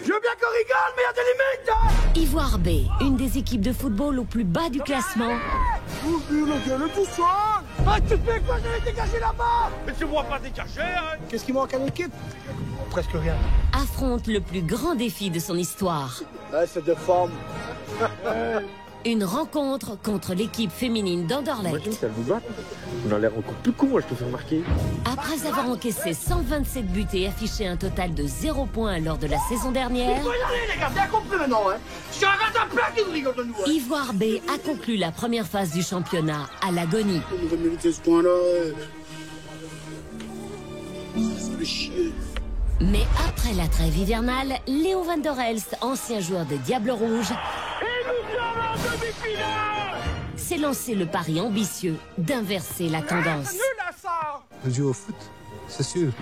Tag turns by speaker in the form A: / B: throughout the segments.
A: Je veux bien qu'on rigole, mais il y a des limites, hein.
B: Ivoire B, une des équipes de football au plus bas du classement.
A: Ouvre le gueule tout seul. Ah, tu fais quoi d'aller dégager là-bas? Mais tu vois pas dégager, hein. Qu'est-ce qui manque à l'équipe? Presque rien.
B: Affronte le plus grand défi de son histoire.
A: Ouais, c'est de forme.
B: Une rencontre contre l'équipe féminine d'Anderlecht.
C: Imagine qu'elle nous batte. On a l'air encore plus con, moi je te fais remarquer.
B: Après avoir encaissé 127 buts et affiché un total de 0 points lors de la saison dernière,
A: Faut y aller, les gars, bien compris maintenant, hein. Je suis un gars plein qui vous rigole de nous, hein.
B: Ivoire B a conclu la première phase du championnat à l'agonie.
A: On va mériter ce point-là. Ça fait chier.
B: Mais après la trêve hivernale, Léo van der Elst, ancien joueur des Diables Rouges, s'est lancé le pari ambitieux d'inverser la tendance.
A: Je joue au foot, c'est sûr.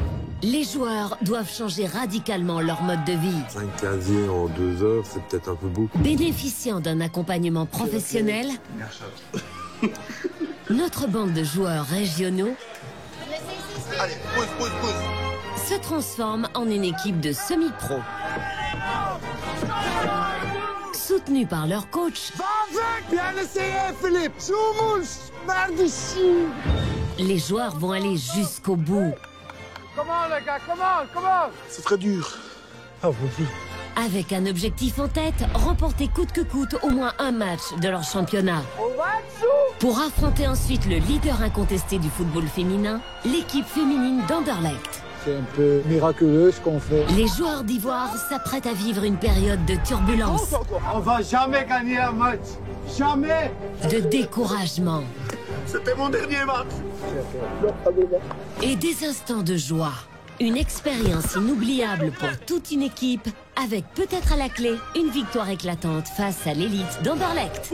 B: Les joueurs doivent changer radicalement leur mode de vie.
C: 5 casiers en 2 heures, c'est peut-être un peu beaucoup.
B: Bénéficiant d'un accompagnement professionnel, notre bande de joueurs régionaux
A: Allez, pause.
B: se transforme en une équipe de semi-pro. Soutenus par leur coach,
A: Bien essayé, Philippe. Zoomous, par-dessus.
B: les joueurs vont aller jusqu'au bout.
A: Comment, les gars, comment? C'est très dur. Ah, oui.
B: Avec un objectif en tête, remporter coûte que coûte au moins un match de leur championnat.
A: On va dessous.
B: Pour affronter ensuite le leader incontesté du football féminin, l'équipe féminine d'Anderlecht.
A: C'est un peu miraculeux ce qu'on fait.
B: Les joueurs d'Ivoire s'apprêtent à vivre une période de turbulence,
A: On va jamais gagner un match. Jamais.
B: de découragement
A: C'était mon dernier match.
B: et des instants de joie. Une expérience inoubliable pour toute une équipe, avec peut-être à la clé une victoire éclatante face à l'élite d'Anderlecht.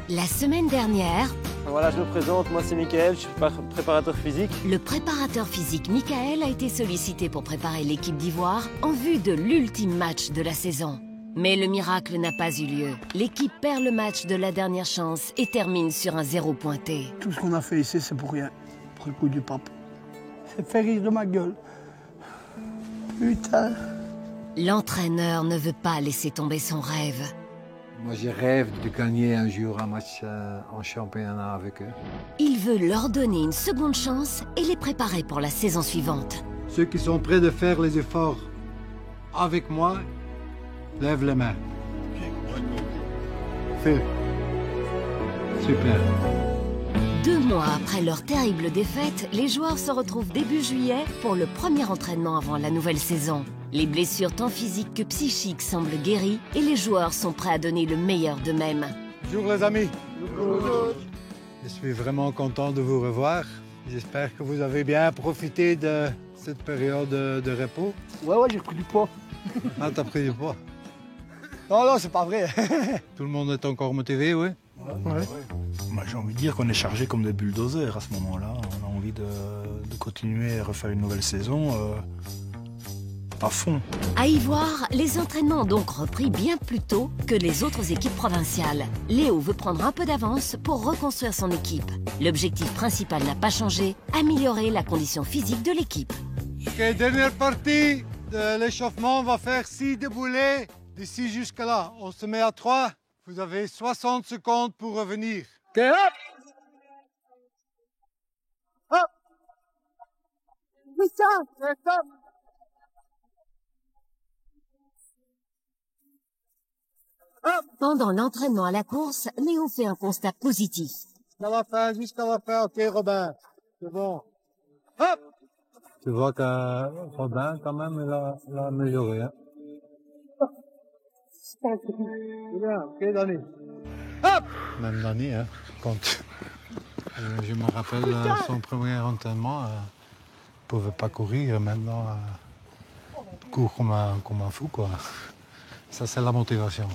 B: La semaine dernière,
D: Voilà, je me présente, moi c'est Mickaël, je suis préparateur physique.
B: le préparateur physique Michael a été sollicité pour préparer l'équipe d'Ivoire en vue de l'ultime match de la saison. Mais le miracle n'a pas eu lieu. L'équipe perd le match de la dernière chance et termine sur un 0 pointé.
E: Tout ce qu'on a fait ici, c'est pour rien. Pour le coup du pape. C'est faire rire de ma gueule. Putain.
B: L'entraîneur ne veut pas laisser tomber son rêve.
F: Moi, je rêve de gagner un jour un match en championnat avec eux.
B: Il veut leur donner une seconde chance et les préparer pour la saison suivante.
F: Ceux qui sont prêts de faire les efforts avec moi, lèvent les mains. Fais. Super.
B: 2 mois après leur terrible défaite, les joueurs se retrouvent début juillet pour le premier entraînement avant la nouvelle saison. Les blessures tant physiques que psychiques semblent guéries et les joueurs sont prêts à donner le meilleur d'eux-mêmes.
F: Bonjour les amis. Je suis vraiment content de vous revoir. J'espère que vous avez bien profité de cette période de repos.
E: Ouais, j'ai pris du poids.
F: Ah, t'as pris du poids.
E: Non, c'est pas vrai.
F: Tout le monde est encore motivé, oui?
E: Ouais.
G: Moi, j'ai envie de dire qu'on est chargé comme des bulldozers à ce moment-là. On a envie de continuer à refaire une nouvelle saison à fond.
B: À Ivoire, les entraînements ont donc repris bien plus tôt que les autres équipes provinciales. Léo veut prendre un peu d'avance pour reconstruire son équipe. L'objectif principal n'a pas changé, améliorer la condition physique de l'équipe.
F: Ok, dernière partie de l'échauffement, on va faire 6 déboulés d'ici jusqu'à là. On se met à 3. Vous avez 60 secondes pour revenir.
A: Ok, hop. Hop. C'est ça.
B: Pendant l'entraînement à la course, Léo fait un constat positif.
F: Jusqu'à la fin, ok Robin, c'est bon. Hop! Tu vois que Robin, quand même, il a amélioré. Hein? C'est bien, ok Dani. Hop! Même Dani, hein, quand je me rappelle son premier entraînement, il ne pouvait pas courir, maintenant il court comme un fou, quoi. Ça, c'est la motivation.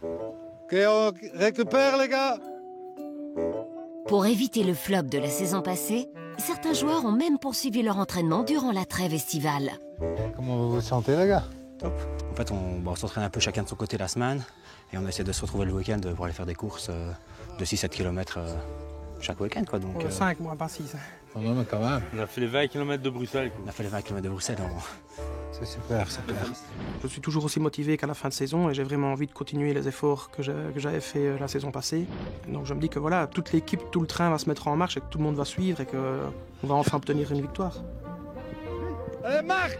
F: Ok, on récupère, les gars.
B: Pour éviter le flop de la saison passée, certains joueurs ont même poursuivi leur entraînement durant la trêve estivale.
F: Comment vous vous sentez, les gars?
E: top.
H: En fait, on s'entraîne un peu chacun de son côté la semaine et on essaie de se retrouver le week-end pour aller faire des courses de 6-7 km chaque week-end. Quoi. Donc,
E: 5 mois, pas 6.
F: Non, mais quand même.
I: On a fait les 20 km de Bruxelles. Quoi.
H: On a fait les 20 km de Bruxelles.
F: C'est super, c'est clair.
J: Je suis toujours aussi motivé qu'à la fin de saison et j'ai vraiment envie de continuer les efforts que j'avais fait la saison passée. Donc je me dis que voilà, toute l'équipe, tout le train va se mettre en marche et que tout le monde va suivre et qu'on va enfin obtenir une victoire.
A: Allez, Marc!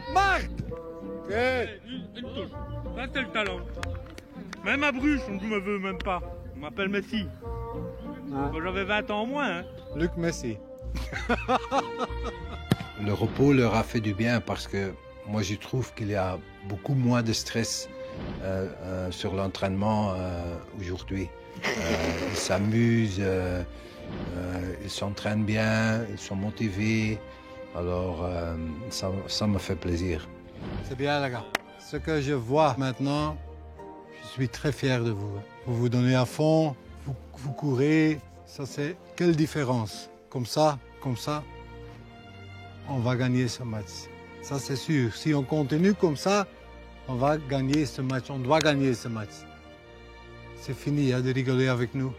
I: Une touche. Ça, c'est le talent. Même à Bruges, on ne me veut même pas. On m'appelle Messi. Quand j'avais 20 ans en moins. Hein.
F: Luc Messi. Le repos leur a fait du bien parce que moi je trouve qu'il y a beaucoup moins de stress sur l'entraînement aujourd'hui. Ils s'amusent, ils s'entraînent bien, ils sont motivés. Alors ça me fait plaisir. C'est bien les gars. Ce que je vois maintenant, je suis très fier de vous. Vous vous donnez à fond, vous courez, ça c'est quelle différence. Comme ça, on va gagner ce match. Ça c'est sûr. Si on continue comme ça, on va gagner ce match. On doit gagner ce match. C'est fini de rigoler avec nous.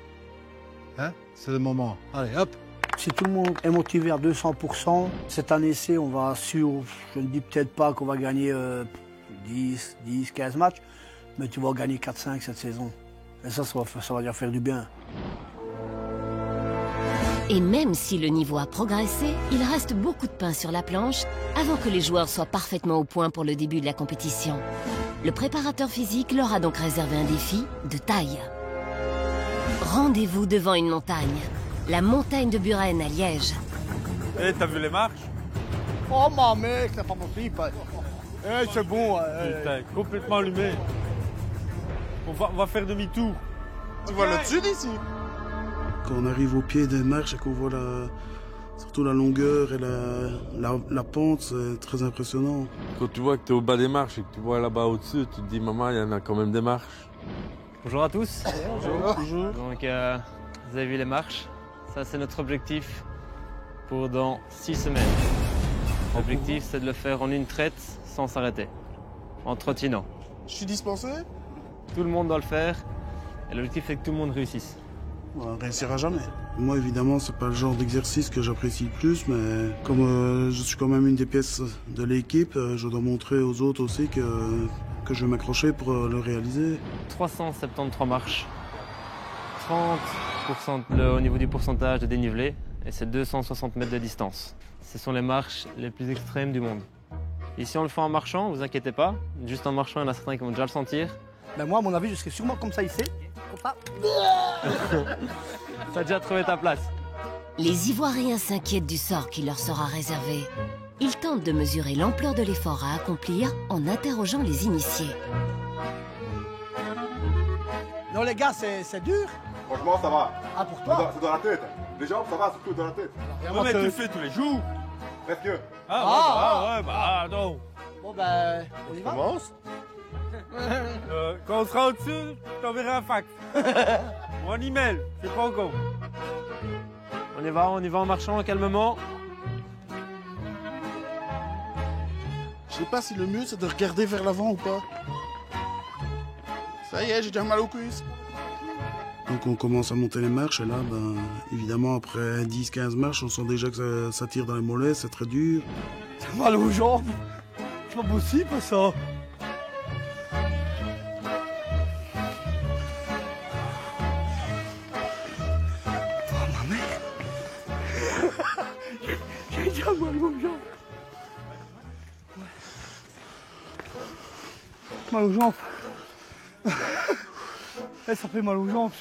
F: Hein? C'est le moment. Allez, hop.
E: Si tout le monde est motivé à 200%, cette année-ci, on va je ne dis peut-être pas qu'on va gagner 10, 15 matchs, mais tu vas gagner 4-5 cette saison. Et ça va déjà faire du bien.
B: Et même si le niveau a progressé, il reste beaucoup de pain sur la planche avant que les joueurs soient parfaitement au point pour le début de la compétition. Le préparateur physique leur a donc réservé un défi de taille. Rendez-vous devant une montagne, la montagne de Buren à Liège.
I: Eh, t'as vu les marches?
A: Oh, ma mec, c'est pas possible. Eh, c'est bon.
I: Putain, complètement allumé. On va faire demi-tour.
A: Tu vois le dessus d'ici?
K: Quand on arrive au pied des marches et qu'on voit surtout la longueur et la pente, c'est très impressionnant.
C: Quand tu vois que tu es au bas des marches et que tu vois là-bas au-dessus, tu te dis, maman, il y en a quand même des marches.
D: Bonjour à tous.
K: Bonjour.
D: Donc, vous avez vu les marches. Ça, c'est notre objectif pour dans 6 semaines. L'objectif, c'est de le faire en une traite sans s'arrêter, en trottinant.
A: Je suis dispensé?
D: Tout le monde doit le faire et l'objectif, c'est que tout le monde réussisse.
K: On réussira jamais. Moi, évidemment, c'est pas le genre d'exercice que j'apprécie le plus, mais comme je suis quand même une des pièces de l'équipe, je dois montrer aux autres aussi que je vais m'accrocher pour le réaliser.
D: 373 marches, 30% au niveau du pourcentage de dénivelé et c'est 260 mètres de distance. Ce sont les marches les plus extrêmes du monde. Ici, on le fait en marchant, vous inquiétez pas. Juste en marchant, il y en a certains qui vont déjà le sentir.
E: Ben moi, à mon avis, je serai sûrement comme ça ici. Comme ça.
D: T'as déjà trouvé ta place.
B: Les Ivoiriens s'inquiètent du sort qui leur sera réservé. Ils tentent de mesurer l'ampleur de l'effort à accomplir en interrogeant les initiés.
E: Non les gars, c'est dur.
A: Franchement, ça va.
E: Ah, pour toi?
A: C'est dans la tête. Les jambes, ça va, surtout dans la tête.
I: Ouais, mais tu le fais tous les jours.
A: Presque.
I: Non.
E: Bon ben, on y va.
A: Commence.
I: Quand on sera au-dessus, je t'enverrai un fax. Ou un email, je sais pas encore.
D: On y va en marchant calmement.
K: Je sais pas si le mieux, c'est de regarder vers l'avant ou pas. Ça y est, j'ai déjà mal aux cuisses. Donc on commence à monter les marches et là, évidemment, après 10-15 marches, on sent déjà que ça tire dans les mollets, c'est très dur.
E: J'ai mal aux jambes. C'est pas possible ça. J'ai déjà mal aux jambes. Mal aux jambes. Ça fait mal aux jambes.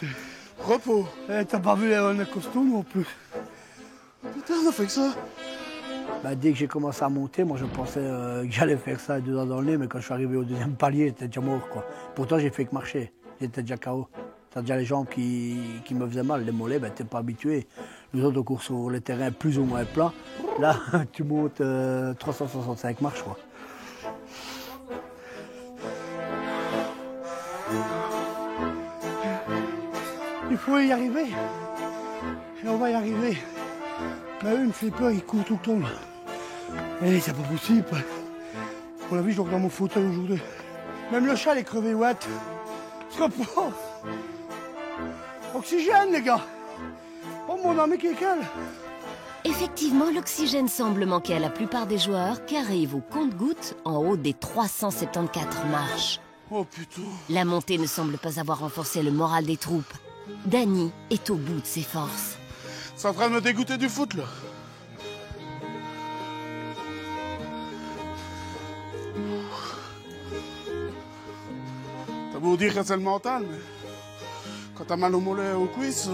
K: Repos.
E: T'as pas vu les costauds non plus.
K: Putain, on a fait que ça.
E: Dès que j'ai commencé à monter, moi je pensais que j'allais faire ça 2 ans dans le nez, mais quand je suis arrivé au 2e palier, j'étais déjà mort, quoi. Pourtant j'ai fait que marcher. J'étais déjà KO. T'as déjà les jambes qui me faisaient mal, les mollets, t'es pas habitué. Nous autres, on court sur les terrains plus ou moins plats. Là, tu montes 365 marches, quoi. Il faut y arriver. Et on va y arriver. Mais eux, il me fait peur, ils courent tout le temps, là. Et c'est pas possible. Pour la vie, je dors dans mon fauteuil aujourd'hui.
A: Même le chat, il est crevé, ouais. Je reprends. Oxygène, les gars. Oh, mon ami, quel.
B: Effectivement, l'oxygène semble manquer à la plupart des joueurs qui arrivent au compte-gouttes en haut des 374 marches.
K: Oh putain.
B: La montée ne semble pas avoir renforcé le moral des troupes. Danny est au bout de ses forces.
K: C'est en train de me dégoûter du foot, là. T'as beau dire que c'est le mental, mais quand t'as mal au mollet et aux cuisses...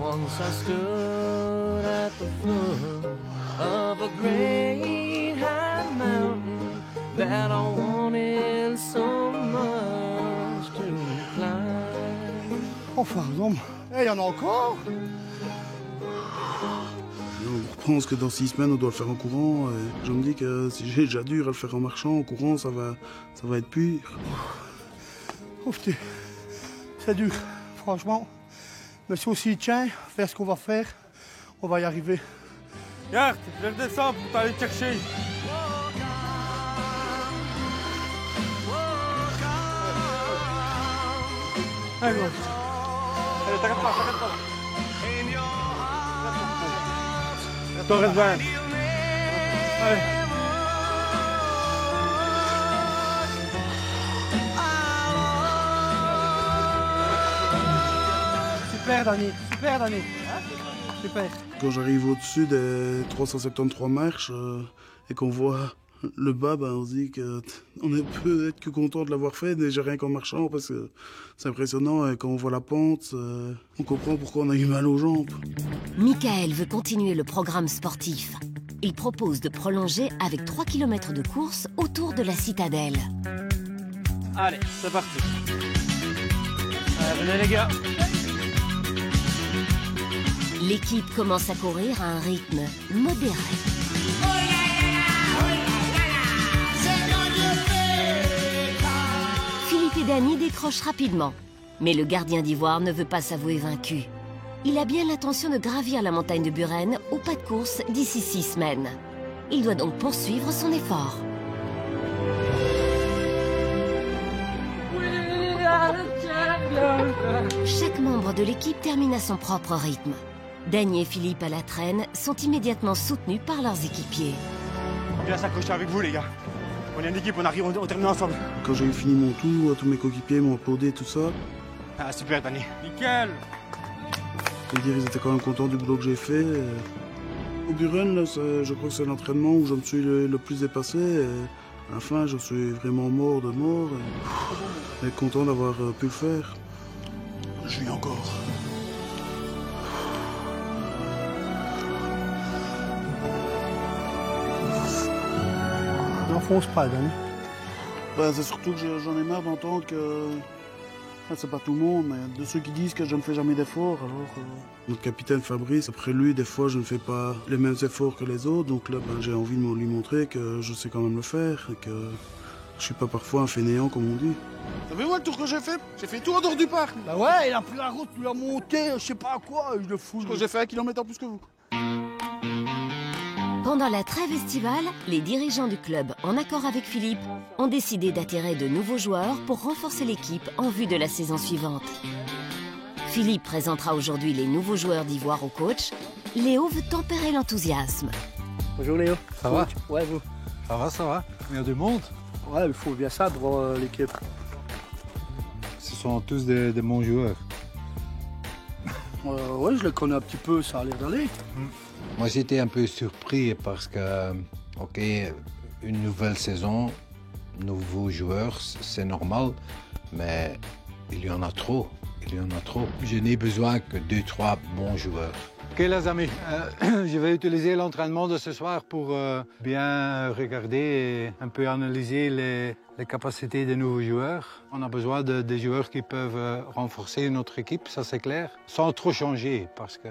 L: Once I stood at the foot of a great high mountain that I wanted so much to climb.
A: Oh, pardon. Eh, y en a encore?
K: On pense que dans 6 semaines, on doit le faire en courant. Et je me dis que si j'ai déjà dur à le faire en marchant, en courant, ça va être pire.
A: Oh, putain. C'est dur, franchement. Mais si aussi tient, faire ce qu'on va faire, on va y arriver.
I: Regarde, je redescends pour t'aller te chercher.
A: Allez,
I: t'inquiète pas. T'en restes 20. Allez.
A: Super, Danny. Super.
K: Quand j'arrive au-dessus des 373 marches et qu'on voit le bas, ben, on se dit qu'on ne peut être que content de l'avoir fait, déjà rien qu'en marchant, parce que c'est impressionnant. Et quand on voit la pente, on comprend pourquoi on a eu mal aux jambes.
B: Michael veut continuer le programme sportif. Il propose de prolonger avec 3 km de course autour de la citadelle.
D: Allez, c'est parti. Allez, venez les gars.
B: L'équipe commence à courir à un rythme modéré. Philippe et Danny décrochent rapidement, mais le gardien d'Ivoire ne veut pas s'avouer vaincu. Il a bien l'intention de gravir la montagne de Buren au pas de course d'ici 6 semaines. Il doit donc poursuivre son effort. Chaque membre de l'équipe termine à son propre rythme. Danny et Philippe à la traîne sont immédiatement soutenus par leurs équipiers.
I: On vient s'accrocher avec vous, les gars. On est une équipe, on termine ensemble.
K: Quand j'ai eu fini mon tour, tous mes coéquipiers m'ont applaudi, tout ça.
I: Ah, super, Danny. Nickel.
K: Je veux dire, ils étaient quand même contents du boulot que j'ai fait. Au Buren, là, je crois que c'est l'entraînement où je me suis le plus dépassé. À la fin, je suis vraiment mort de mort. Et content d'avoir pu le faire. Je vis encore.
A: N'enfonce pas, Danny.
K: Ben, c'est surtout que j'en ai marre d'entendre que... Enfin, c'est pas tout le monde, mais de ceux qui disent que je ne fais jamais d'efforts. Alors, notre capitaine Fabrice, après lui, des fois, je ne fais pas les mêmes efforts que les autres. Donc là, ben, j'ai envie de lui montrer que je sais quand même le faire et que je suis pas parfois un fainéant, comme on dit. T'as vu, moi, le tour que j'ai fait? J'ai fait tout en dehors du parc.
A: Bah ouais, il a pris la route, il a monté, je sais pas à quoi, je le fous.
K: Parce que j'ai fait 1 kilomètre en plus que vous.
B: Pendant la trêve estivale, les dirigeants du club, en accord avec Philippe, ont décidé d'attirer de nouveaux joueurs pour renforcer l'équipe en vue de la saison suivante. Philippe présentera aujourd'hui les nouveaux joueurs d'Ivoire au coach. Léo veut tempérer l'enthousiasme.
E: Bonjour Léo.
F: Ça va?
E: Ouais, vous?
F: Ça va. Il y a du monde.
E: Ouais, il faut bien ça pour l'équipe.
F: Ce sont tous des bons joueurs.
E: Ouais, je les connais un petit peu, ça a l'air d'aller.
F: Moi, j'étais un peu surpris parce que, ok, une nouvelle saison, nouveaux joueurs, c'est normal, mais il y en a trop. Je n'ai besoin que 2-3 bons joueurs. Ok les amis, je vais utiliser l'entraînement de ce soir pour bien regarder et un peu analyser les capacités des nouveaux joueurs. On a besoin des joueurs qui peuvent renforcer notre équipe, ça c'est clair, sans trop changer parce que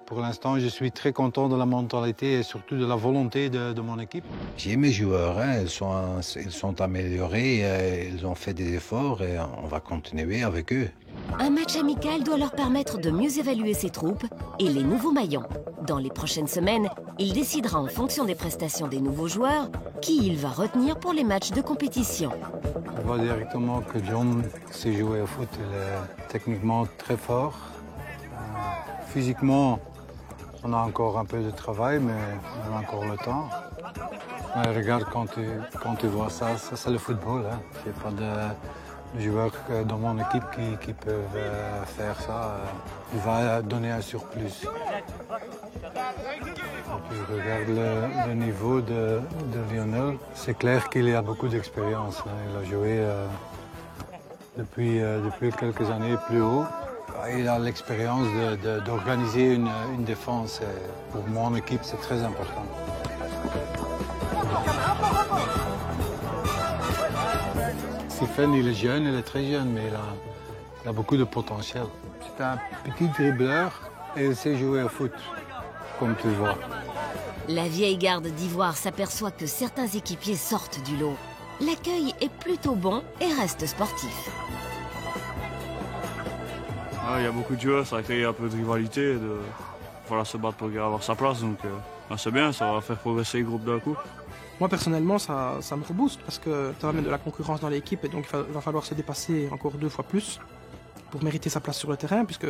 F: pour l'instant je suis très content de la mentalité et surtout de la volonté de mon équipe. J'ai mes joueurs, hein, ils sont améliorés, ils ont fait des efforts et on va continuer avec eux.
B: Un match amical doit leur permettre de mieux évaluer ses troupes et les nouveaux maillons. Dans les prochaines semaines, il décidera en fonction des prestations des nouveaux joueurs qui il va retenir pour les matchs de compétition.
F: Je vois directement que John sait jouer au foot, il est techniquement très fort. Physiquement, on a encore un peu de travail, mais on a encore le temps. Mais regarde, quand tu vois ça c'est le football. Hein. Il n'y a pas de joueurs dans mon équipe qui peuvent faire ça. Il va donner un surplus. Quand tu regardes le niveau de Lionel, c'est clair qu'il a beaucoup d'expérience. Hein. Il a joué depuis quelques années plus haut. Il a l'expérience d'organiser une défense. Et pour mon équipe, c'est très important. Stephen, il est jeune, il est très jeune, mais il a beaucoup de potentiel. C'est un petit dribbleur et il sait jouer au foot, comme tu vois.
B: La vieille garde d'Ivoire s'aperçoit que certains équipiers sortent du lot. L'accueil est plutôt bon et reste sportif.
M: Il y a beaucoup de joueurs, ça crée un peu de rivalité, de se battre pour avoir sa place, donc c'est bien, ça va faire progresser le groupe d'un coup.
J: Moi personnellement, ça me rebooste parce que ça va mettre de la concurrence dans l'équipe et donc il va falloir se dépasser encore 2 fois plus pour mériter sa place sur le terrain, puisque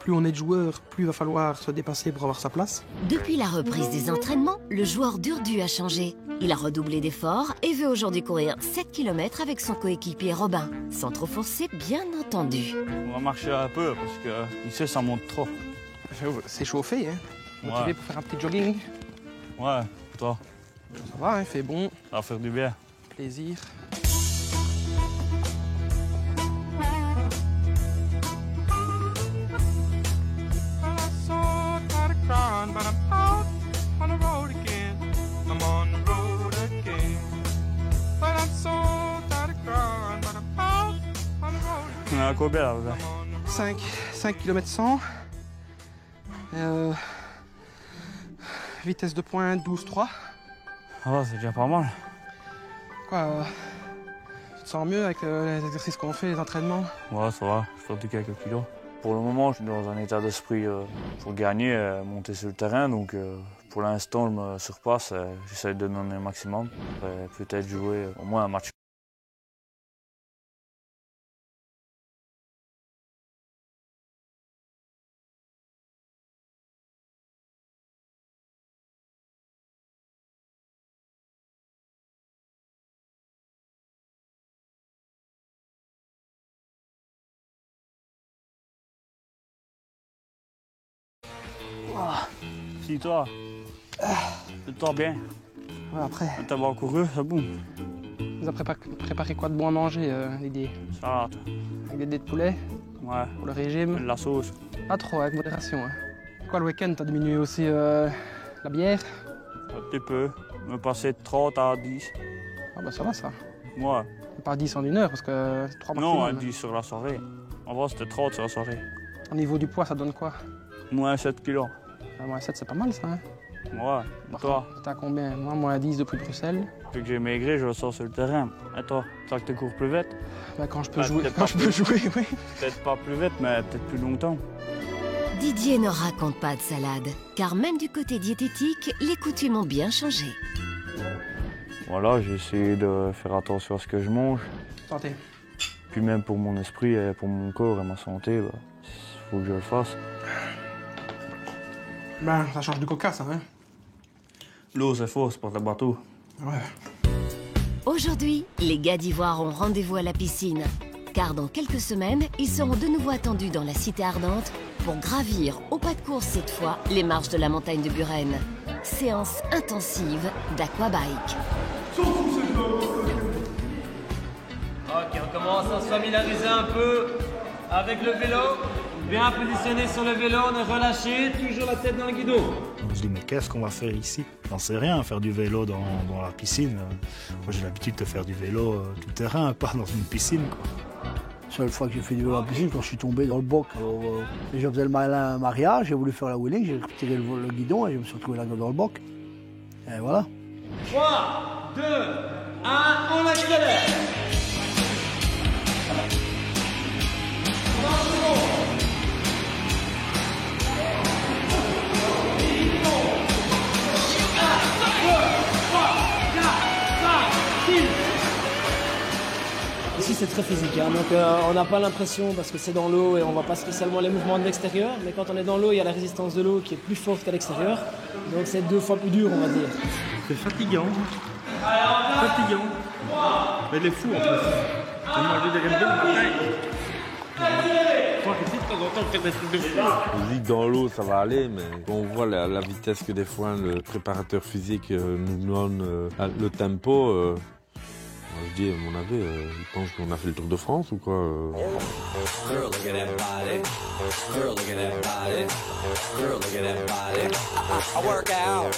J: plus on est de joueurs, plus il va falloir se dépasser pour avoir sa place.
B: Depuis la reprise des entraînements, le joueur d'Urdu a changé. Il a redoublé d'efforts et veut aujourd'hui courir 7 km avec son coéquipier Robin, sans trop forcer bien entendu.
M: On va marcher un peu parce que ici ça monte trop.
J: C'est chauffé, hein. Motivé pour faire un petit jogging.
M: Ouais, toi.
J: Ça va, hein, fait bon.
M: Ça va faire du bien.
J: Plaisir.
M: On a combien là?
J: 5 km 100. Vitesse de pointe 12,3.
M: Ah, c'est déjà pas mal.
J: Quoi, tu te sens mieux avec les exercices qu'on fait, les entraînements?
M: Ouais, ça va, je perds quelques kilos. Pour le moment, je suis dans un état d'esprit pour gagner, monter sur le terrain. Donc pour l'instant, je me surpasse, j'essaie de donner le maximum. Peut-être jouer au moins un match. Si toi, tu te sens bien.
J: Ouais, après.
M: T'as couru, c'est bon.
J: Vous avez préparé quoi de bon à manger, Didier?
M: Salade.
J: Avec des dés de poulet?
M: Ouais.
J: Pour le régime?
M: La sauce.
J: Pas trop, avec modération. Hein. Quoi, le week-end, t'as diminué aussi la bière?
M: Un petit peu. Me passer de 30 à 10.
J: Ah bah ça va, ça.
M: Ouais.
J: Pas 10 en 1 heure, parce que 3 maximum.
M: Non, à 10 sur la soirée. En vrai, c'était 30 sur la soirée.
J: Au niveau du poids, ça donne quoi?
M: Moins 7 kilos.
J: Ah, moins 7, c'est pas mal, ça, hein?
M: Ouais. Et toi?
J: T'as combien? Moi, moins 10 depuis Bruxelles.
M: Depuis que j'ai maigri, je le sors sur le terrain. Et toi? Tu que tu cours plus vite?
J: Bah, quand je peux jouer, oui.
M: Peut-être pas plus vite, mais peut-être plus longtemps.
B: Didier ne raconte pas de salade, car même du côté diététique, les coutumes ont bien changé.
M: Voilà, j'ai essayé de faire attention à ce que je mange.
J: Santé.
M: Puis même pour mon esprit, et pour mon corps et ma santé, il faut que je le fasse.
J: Ben, ça change du coca, ça, hein?
M: L'eau, c'est fort, c'est pour le bateau.
J: Ouais.
B: Aujourd'hui, les gars d'Ivoire ont rendez-vous à la piscine. Car dans quelques semaines, ils seront de nouveau attendus dans la cité ardente pour gravir, au pas de course cette fois, les marches de la montagne de Buren. Séance intensive d'aquabike.
N: Ok, on commence à se familiariser un peu avec le vélo. Bien positionné sur le vélo, on est relâché, toujours la tête dans le guidon.
G: On se dit, mais qu'est-ce qu'on va faire ici? J'en sais rien, faire du vélo dans la piscine. Moi, j'ai l'habitude de faire du vélo tout terrain, pas dans une piscine, quoi.
E: La seule fois que j'ai fait du vélo en piscine, quand je suis tombé dans le boc. Je faisais le mariage, j'ai voulu faire la wheeling, j'ai retiré le guidon et je me suis retrouvé là dans le boc. Et voilà.
N: 3, 2, 1, on accélère. 3,
O: Ici c'est très physique, hein. Donc on n'a pas l'impression parce que c'est dans l'eau et on ne voit pas spécialement les mouvements de l'extérieur, mais quand on est dans l'eau, il y a la résistance de l'eau qui est plus forte qu'à l'extérieur, donc c'est 2 fois plus dur on va dire.
G: C'est fatigant. Fatigant. Mais il est fou en plus. On m'a dit de
C: On dit que dans l'eau ça va aller, mais quand on voit la vitesse que des fois le préparateur physique nous donne, le tempo, je dis à mon avis, il pense qu'on a fait le Tour de France ou quoi
L: Girl, look at that body. Girl, look at that body. Girl, look at that body. I work out.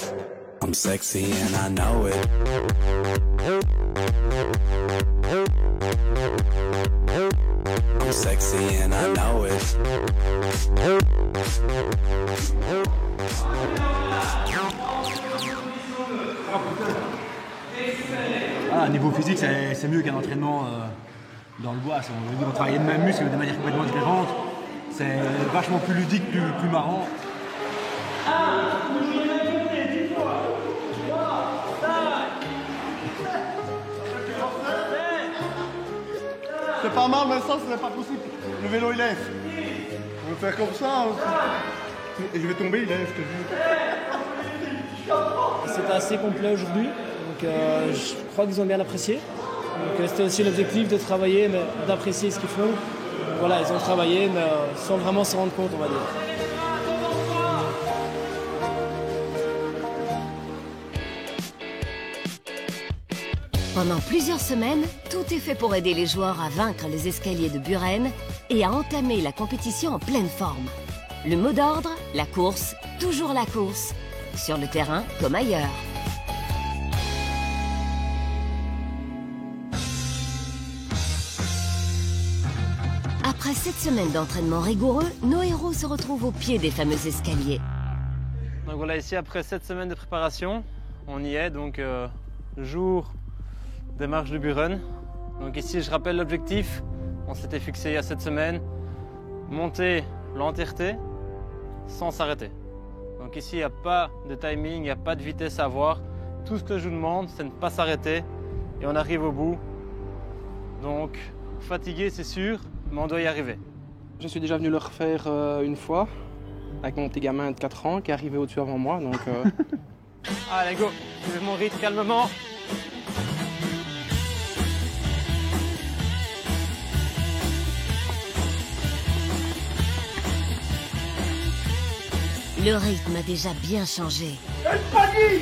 L: I'm sexy and I know it. I'm sexy and I know it.
P: Ah, niveau physique, c'est mieux qu'un entraînement dans le bois. On va travailler le même muscle de manière complètement différente. C'est vachement plus ludique, plus marrant.
A: C'est pas mal, mais ça, ce n'est pas possible. Le vélo, il lève. On va faire comme ça. Et je vais tomber, il lève, je te dis.
O: C'était assez complet aujourd'hui, donc je crois qu'ils ont bien apprécié. Donc c'était aussi l'objectif de travailler, mais d'apprécier ce qu'ils font. Donc, voilà, ils ont travaillé, mais sans vraiment se rendre compte, on va dire.
B: Pendant plusieurs semaines, tout est fait pour aider les joueurs à vaincre les escaliers de Buren et à entamer la compétition en pleine forme. Le mot d'ordre, la course, toujours la course, sur le terrain comme ailleurs. Après 7 semaines d'entraînement rigoureux, nos héros se retrouvent au pied des fameux escaliers.
D: Donc voilà, ici après 7 semaines de préparation, on y est, donc jour des marches de Buren. Donc ici, je rappelle l'objectif, on s'était fixé il y a 7 semaines, monter l'entièreté sans s'arrêter. Donc ici, il n'y a pas de timing, il n'y a pas de vitesse à avoir. Tout ce que je vous demande, c'est de ne pas s'arrêter et on arrive au bout. Donc fatigué, c'est sûr, mais on doit y arriver.
J: Je suis déjà venu le refaire une fois avec mon petit gamin de 4 ans qui est arrivé au-dessus avant moi. Donc,
D: Allez, go, je vais mon rythme calmement.
B: Le rythme a déjà bien changé.
A: El Pani!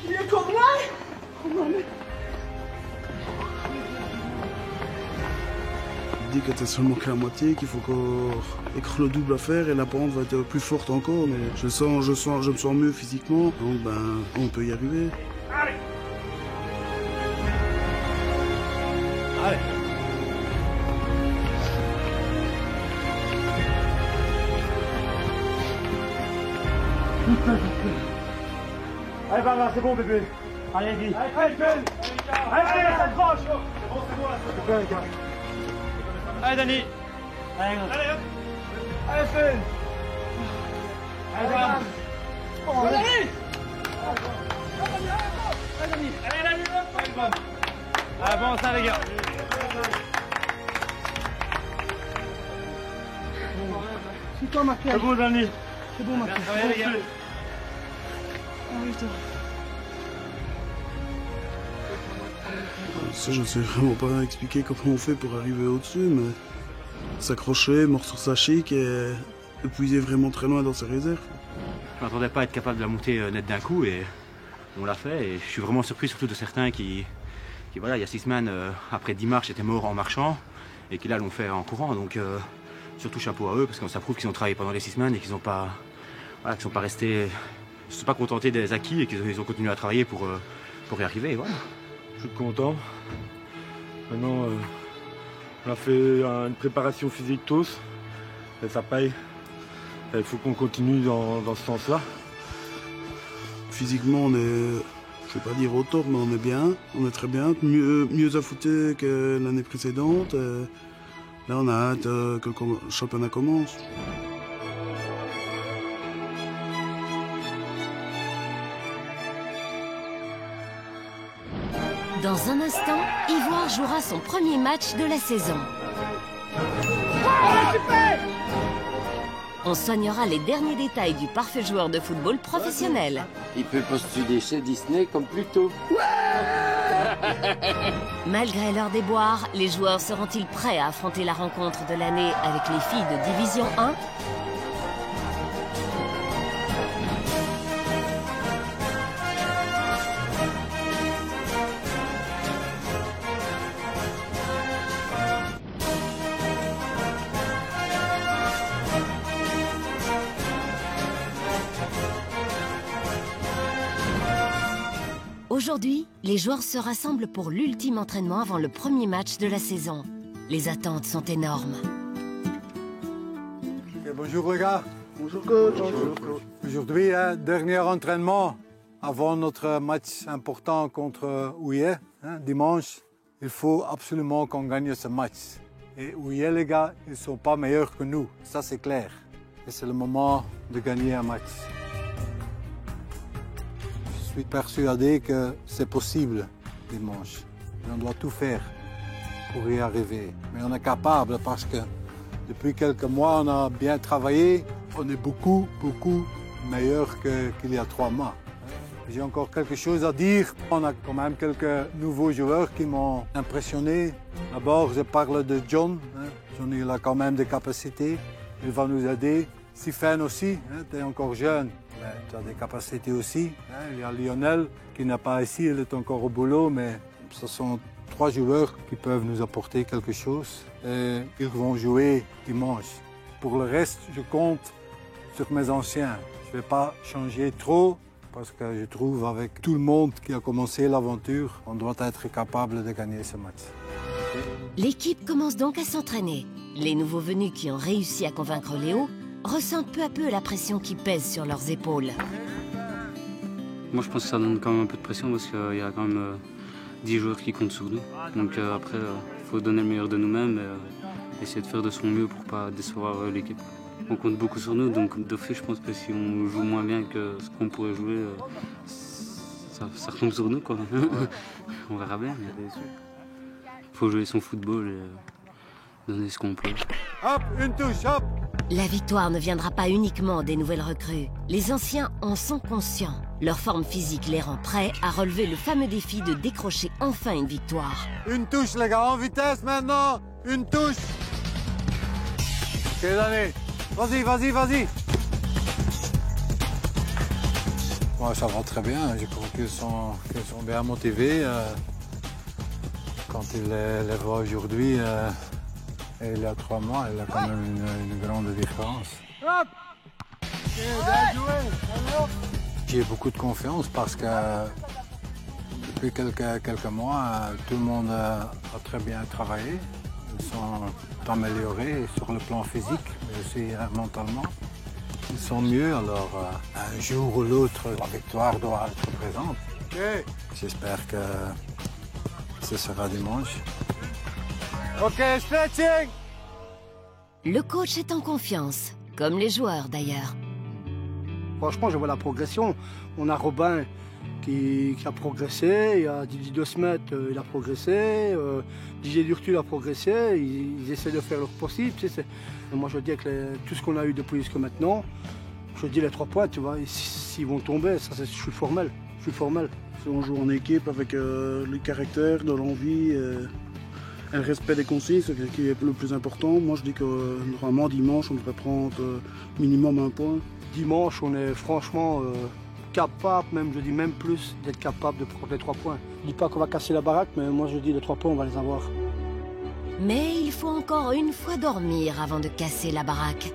A: Il est comme là?
K: Il dit que t'es seulement qu'à la moitié, qu'il faut encore le double à faire et la pente va être plus forte encore, mais je me sens mieux physiquement, donc ben on peut y arriver.
A: Allez!
P: Allez!
A: Allez, va, c'est bon, bébé. Allez, vite. Allez, Ben. Allez, ça tranche. C'est bon, là, c'est bon, les gars.
D: Allez, Dani.
A: Allez, hop. Allez, Ben. Allez, Ben. Oh, allez. Allez, Dani. Allez, Dani, hop. Allez, Ben.
D: Allez, bon, ça, les gars.
A: C'est toi, Marc. C'est bon, Dani. C'est bon, Marc.
D: Allez, les gars.
K: Ça, je ne sais vraiment pas expliquer comment on fait pour arriver au-dessus, mais s'accrocher, mort sur sa chic et épuiser vraiment très loin dans ses réserves.
H: Je ne m'attendais pas à être capable de la monter net d'un coup et on l'a fait. Et je suis vraiment surpris surtout de certains qui voilà, il y a 6 semaines, après 10 marches, étaient morts en marchant et qui là l'ont fait en courant. Donc surtout chapeau à eux parce que ça prouve qu'ils ont travaillé pendant les 6 semaines et qu'ils n'ont pas, voilà, qu'ils sont pas restés, ils ne sont pas contentés des acquis et qu'ils ont continué à travailler pour y arriver. Et voilà.
C: Je suis content. Maintenant, on a fait une préparation physique tous. Et ça paye. Il faut qu'on continue dans ce sens-là.
K: Physiquement, on est, je ne vais pas dire au top, mais on est bien. On est très bien. Mieux affûté que l'année précédente. Là, on a hâte que le championnat commence.
B: Dans un instant, Ivoire jouera son premier match de la saison. On soignera les derniers détails du parfait joueur de football professionnel.
Q: Il peut postuler chez Disney comme plus tôt.
B: Malgré leur déboire, les joueurs seront-ils prêts à affronter la rencontre de l'année avec les filles de Division 1 ? Aujourd'hui, les joueurs se rassemblent pour l'ultime entraînement avant le premier match de la saison. Les attentes sont énormes.
F: Okay, bonjour les gars.
K: Bonjour coach. Bonjour coach.
F: Aujourd'hui, dernier entraînement avant notre match important contre Houillet, dimanche. Il faut absolument qu'on gagne ce match. Et Houillet, les gars, ils ne sont pas meilleurs que nous, ça c'est clair. Et c'est le moment de gagner un match. Je suis persuadé que c'est possible dimanche. On doit tout faire pour y arriver. Mais on est capable parce que depuis quelques mois, on a bien travaillé. On est beaucoup meilleur qu'il y a 3 mois. J'ai encore quelque chose à dire. On a quand même quelques nouveaux joueurs qui m'ont impressionné. D'abord, je parle de John. John, il a quand même des capacités. Il va nous aider. Sifen aussi, tu es encore jeune. Tu as des capacités aussi. Il y a Lionel qui n'est pas ici, il est encore au boulot, mais ce sont 3 joueurs qui peuvent nous apporter quelque chose. Et ils vont jouer dimanche. Pour le reste, je compte sur mes anciens. Je ne vais pas changer trop parce que je trouve avec tout le monde qui a commencé l'aventure, on doit être capable de gagner ce match.
B: L'équipe commence donc à s'entraîner. Les nouveaux venus qui ont réussi à convaincre Léo ressentent peu à peu la pression qui pèse sur leurs épaules.
R: Moi je pense que ça donne quand même un peu de pression parce qu'il y a quand même 10 joueurs qui comptent sur nous. Donc après, il faut donner le meilleur de nous-mêmes et essayer de faire de son mieux pour ne pas décevoir l'équipe. On compte beaucoup sur nous, donc d'office je pense que si on joue moins bien que ce qu'on pourrait jouer, ça retombe sur nous quoi. On verra bien. Il faut jouer son football et donner ce qu'on peut.
F: Hop, une touche, hop!
B: La victoire ne viendra pas uniquement des nouvelles recrues. Les anciens en sont conscients. Leur forme physique les rend prêts à relever le fameux défi de décrocher enfin une victoire.
F: Une touche les gars, en vitesse maintenant! Une touche! Ok, allez! Vas-y! Bon, ça va très bien, je crois qu'ils sont bien motivés. Quand ils les voient aujourd'hui, et il y a 3 mois, il y a quand même une grande différence. J'ai beaucoup de confiance parce que depuis quelques mois, tout le monde a très bien travaillé. Ils sont améliorés sur le plan physique, mais aussi mentalement. Ils sont mieux, alors un jour ou l'autre, la victoire doit être présente. J'espère que ce sera dimanche. Ok, stretching!
B: Le coach est en confiance, comme les joueurs d'ailleurs.
E: Franchement, je vois la progression. On a Robin qui a progressé, il y a Didier De Smet, il a progressé, Didier Durtul a progressé, ils essaient de faire leur possible. Moi je dis que tout ce qu'on a eu depuis jusqu'à maintenant, je dis les 3 points, tu vois, s'ils vont tomber, ça, je suis formel.
K: Si on joue en équipe avec le caractère, de l'envie et le respect des consignes, c'est ce qui est le plus important. Moi je dis que normalement dimanche on devrait prendre minimum 1 point.
E: Dimanche on est franchement capable, je dis même plus, d'être capable de prendre les 3 points. Je dis pas qu'on va casser la baraque, mais moi je dis les 3 points on va les avoir.
B: Mais il faut encore une fois dormir avant de casser la baraque.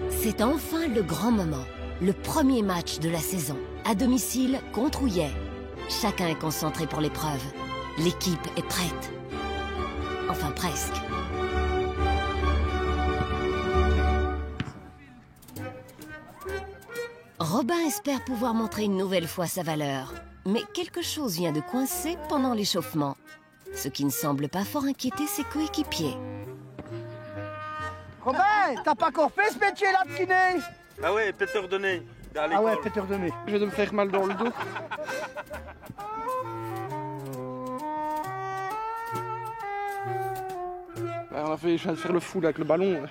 B: C'est enfin le grand moment. Le premier match de la saison, à domicile contre Houillet. Chacun est concentré pour l'épreuve. L'équipe est prête. Enfin presque. Robin espère pouvoir montrer une nouvelle fois sa valeur. Mais quelque chose vient de coincer pendant l'échauffement. ce qui ne semble pas fort inquiéter ses coéquipiers.
E: Robin, t'as pas encore fait ce métier-là de kiné?
C: Ah ouais, peut-être ordonné.
E: Ah ouais, peut-être ordonné.
J: Je vais de me faire mal dans le dos. Je viens de faire le fou là, avec le ballon.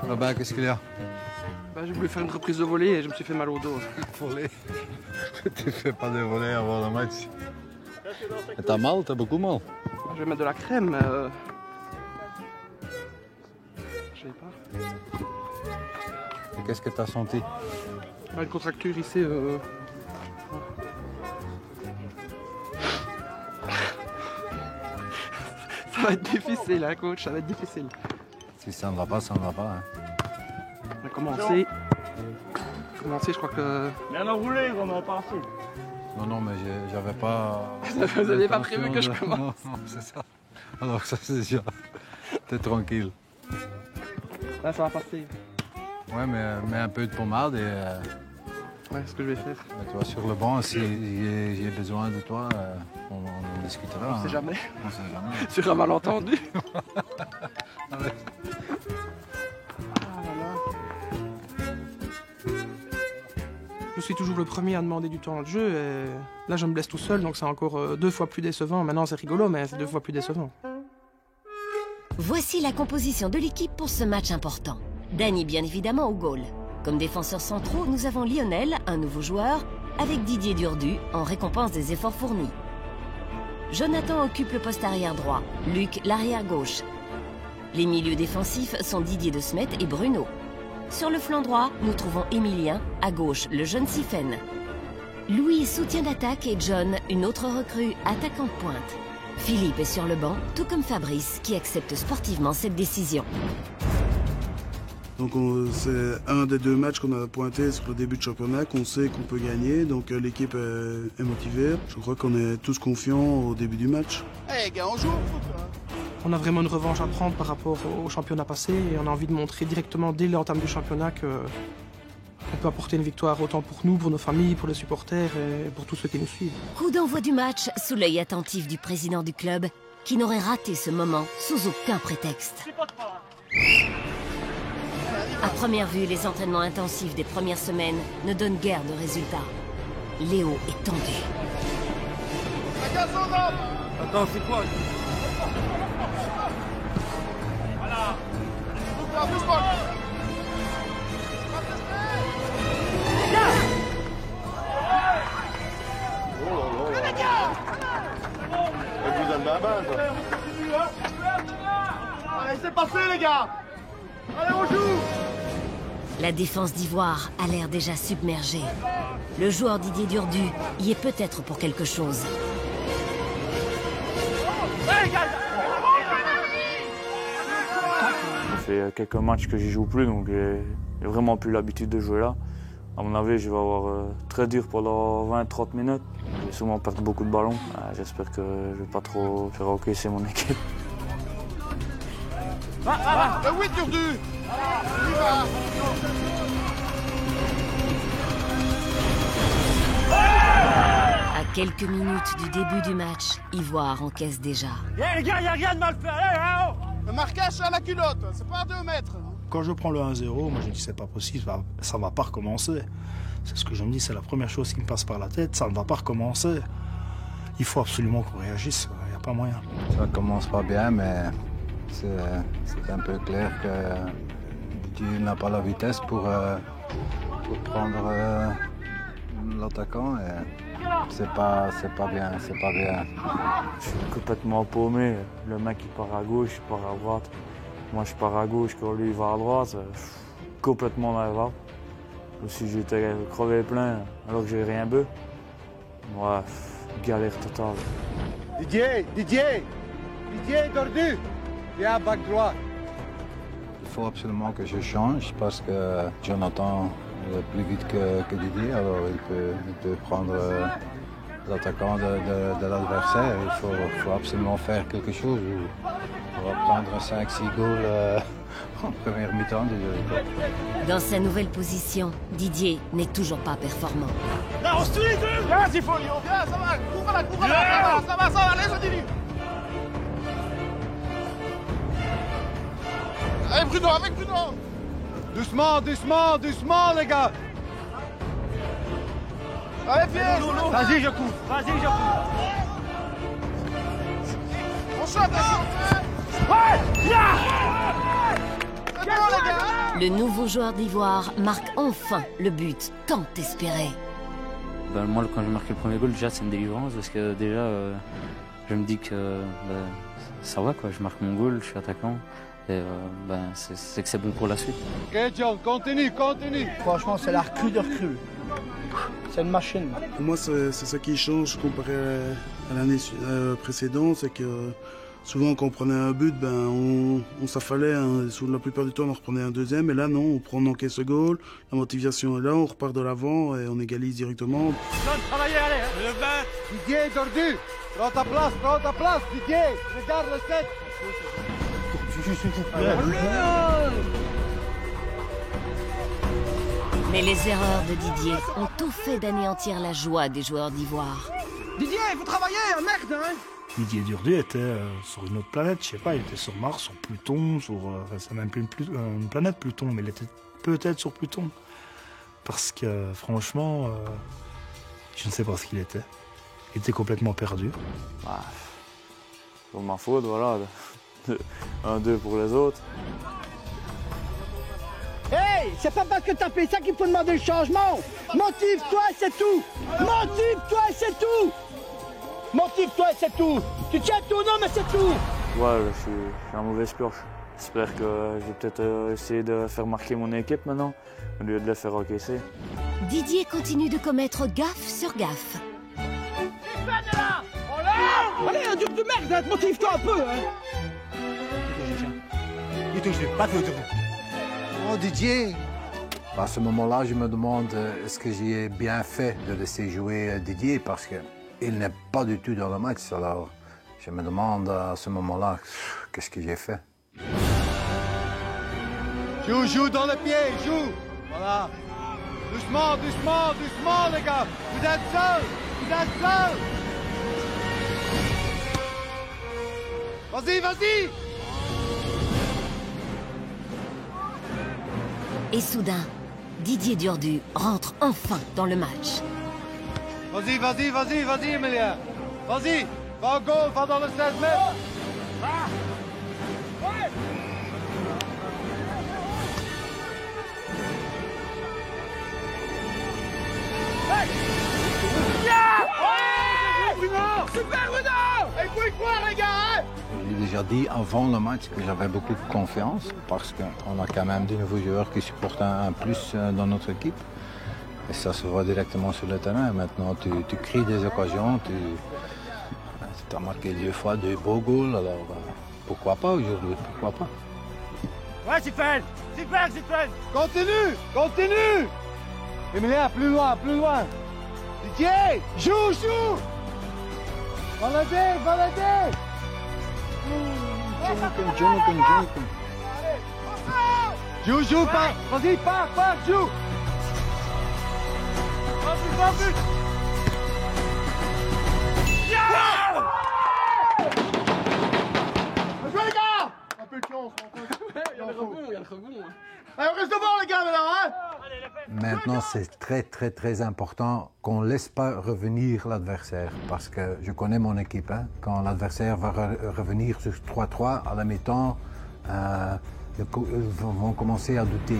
F: Robin, qu'est-ce qu'il y a?
J: J'ai voulu faire une reprise de volée et je me suis fait mal au dos.
F: Volée? Tu fais pas de volée avant le match. T'as mal? T'as beaucoup mal?
J: Je vais mettre de la crème, mais... Je sais pas.
F: Et qu'est-ce que t'as senti?
J: Une contracture ici. Ça va être difficile, hein, coach, ça va être difficile.
F: Si ça ne va pas, ça ne va pas. Hein.
J: On a commencé. Je crois que...
I: Bien enroulé, on en parle.
F: Non, mais j'avais pas...
J: Vous n'aviez pas prévu que je commence?
F: Non, c'est ça. Alors ça, c'est sûr. T'es tranquille.
J: Là, ça va passer.
F: Ouais, mais un peu de pommade et...
J: Ouais, c'est ce que je vais faire.
F: Toi, sur le banc, si j'ai besoin de toi, on en discutera.
J: On sait jamais.
F: On sait jamais.
J: Sur un malentendu.
F: Ouais.
J: Je suis toujours le premier à demander du temps de jeu et là je me blesse tout seul donc c'est encore 2 fois plus décevant. Maintenant c'est rigolo mais c'est 2 fois plus décevant.
B: Voici la composition de l'équipe pour ce match important. Dany bien évidemment au goal. Comme défenseurs centraux, nous avons Lionel, un nouveau joueur, avec Didier Durdu en récompense des efforts fournis. Jonathan occupe le poste arrière droit, Luc l'arrière gauche. Les milieux défensifs sont Didier de Smet et Bruno. Sur le flanc droit, nous trouvons Emilien, à gauche le jeune Sifen. Louis soutien d'attaque et John, une autre recrue, attaquant de pointe. Philippe est sur le banc, tout comme Fabrice, qui accepte sportivement cette décision.
K: Donc c'est un des 2 matchs qu'on a pointé sur le début de championnat, qu'on sait qu'on peut gagner, donc l'équipe est motivée. Je crois qu'on est tous confiants au début du match.
A: Hey gars, on joue au foot hein.
J: On a vraiment une revanche à prendre par rapport au championnat passé et on a envie de montrer directement dès l'entame du championnat qu'on peut apporter une victoire autant pour nous, pour nos familles, pour les supporters et pour tous ceux qui nous suivent.
B: Coup d'envoi du match sous l'œil attentif du président du club qui n'aurait raté ce moment sous aucun prétexte. À première vue, les entraînements intensifs des premières semaines ne donnent guère de résultats. Léo est tendu.
I: Attends, c'est quoi? Voilà.
A: Et vous êtes la base. Allez, c'est passé les gars. Allez, on joue.
B: La défense d'Ivoire a l'air déjà submergée. Le joueur Didier Durdu y est peut-être pour quelque chose.
M: Ça fait quelques matchs que j'y joue plus, donc j'ai vraiment plus l'habitude de jouer là. À mon avis, je vais avoir très dur pendant 20-30 minutes. Je vais sûrement perdre beaucoup de ballons. J'espère que je ne vais pas trop faire encaisser mon équipe.
A: Oui, Durdu. Il va.
B: À quelques minutes du début du match, Ivoire encaisse déjà.
I: Les gars, il n'y a rien de mal fait. Allez, là-haut.
A: Le marquage à la culotte, c'est pas à 2 mètres.
G: Quand je prends le 1-0, moi je me dis c'est pas possible, ça va pas recommencer. C'est ce que je me dis, c'est la première chose qui me passe par la tête, ça ne va pas recommencer. Il faut absolument qu'on réagisse, il n'y a pas moyen.
F: Ça commence pas bien, mais c'est un peu clair que tu n'as pas la vitesse pour prendre l'attaquant. C'est pas bien.
M: Je suis complètement paumé. Le mec il part à gauche, il part à droite. Moi je pars à gauche quand lui il va à droite. Complètement dans les vapes. Si j'étais crevé plein alors que j'ai rien bu. Ouais, galère totale.
A: Didier, Durdu, viens à bac droit.
F: Il faut absolument que je change parce que Jonathan est plus vite que Didier, alors il peut prendre l'attaquant de l'adversaire. Il faut absolument faire quelque chose ou On va prendre 5-6 goals en première mi-temps.
B: Dans sa nouvelle position, Didier n'est toujours pas performant.
A: Là, on se tue les deux. Viens, Zifoli, viens, ça va. Couvre-la, ça va, allez, je dis. Allez, Bruno, avec Bruno. Doucement, les gars. Allez, pied. Vas-y, je couvre. On saute,
B: Le nouveau joueur d'Ivoire marque enfin le but tant espéré.
R: Moi, quand j'ai marqué le premier goal, déjà, c'est une délivrance parce que déjà, je me dis que ça va, quoi. Je marque mon goal, je suis attaquant. Et c'est que c'est bon pour la suite.
A: Ok, John, continue.
E: Franchement, c'est la recrue de recrue. C'est une machine.
K: Pour moi, c'est ça qui change comparé à l'année précédente, c'est que souvent quand on prenait un but, on s'affalait. Hein. La plupart du temps, on reprenait un deuxième. Et là, non, on encaisse le goal. La motivation est là, on repart de l'avant et on égalise directement.
A: John, travaillez, allez. Le bain. Didier, Dordu. Prends ta place, Didier. Regarde le 7.
B: Mais les erreurs de Didier ont tout fait d'anéantir la joie des joueurs d'Ivoire.
E: Didier, il faut travailler, merde, hein.
G: Didier Durdu était sur une autre planète, je sais pas, il était sur Mars, sur Pluton, c'est même plus une planète Pluton, mais il était peut-être sur Pluton. Parce que franchement, je ne sais pas ce qu'il était. Il était complètement perdu.
M: Pour ma faute, voilà. 1-2 pour les autres.
E: Hey, c'est pas parce que t'as fait ça qu'il faut demander le changement. Motive-toi et c'est tout. Tu tiens tout, non, mais c'est tout.
M: Ouais, je suis un mauvais pioche. J'espère que je vais peut-être essayer de faire marquer mon équipe maintenant, au lieu de les faire encaisser.
B: Didier continue de commettre gaffe sur gaffe.
E: Allez, un dur de merde, motive-toi un peu, hein.
A: Oh, Didier.
F: À ce moment-là, je me demande est-ce que j'ai bien fait de laisser jouer Didier parce qu'il n'est pas du tout dans le match. Alors, je me demande à ce moment-là qu'est-ce que j'ai fait.
A: Joue dans le pied, joue. Voilà. Doucement, les gars. Vous êtes seuls. Vas-y.
B: Et soudain, Didier Durdu rentre enfin dans le match.
A: Vas-y, Emilien. Vas-y, va au goal, va dans le 16 mètres. Super, Bruno! Et faut y croire, les gars, hein?
F: J'ai déjà dit avant le match que j'avais beaucoup de confiance parce qu'on a quand même de nouveaux joueurs qui supportent un plus dans notre équipe. Et ça se voit directement sur le terrain. Maintenant, tu crées des occasions, tu as marqué 2 fois 2 beaux goals, alors pourquoi pas aujourd'hui, pourquoi pas?
A: Ouais, Zifel! Continue! Emilien, plus loin! Didier, joue! Valadez!
K: Jonathan.
A: Joue, pars! Vas-y, pars, joue! Va plus! Jouez, les gars! Un peu de chance. Il y a le rebond. Allez, on reste devant, les gars, maintenant, hein?
F: Maintenant, c'est très important qu'on ne laisse pas revenir l'adversaire parce que je connais mon équipe. Hein. Quand l'adversaire va revenir sur 3-3 à la mi-temps, ils vont commencer à douter.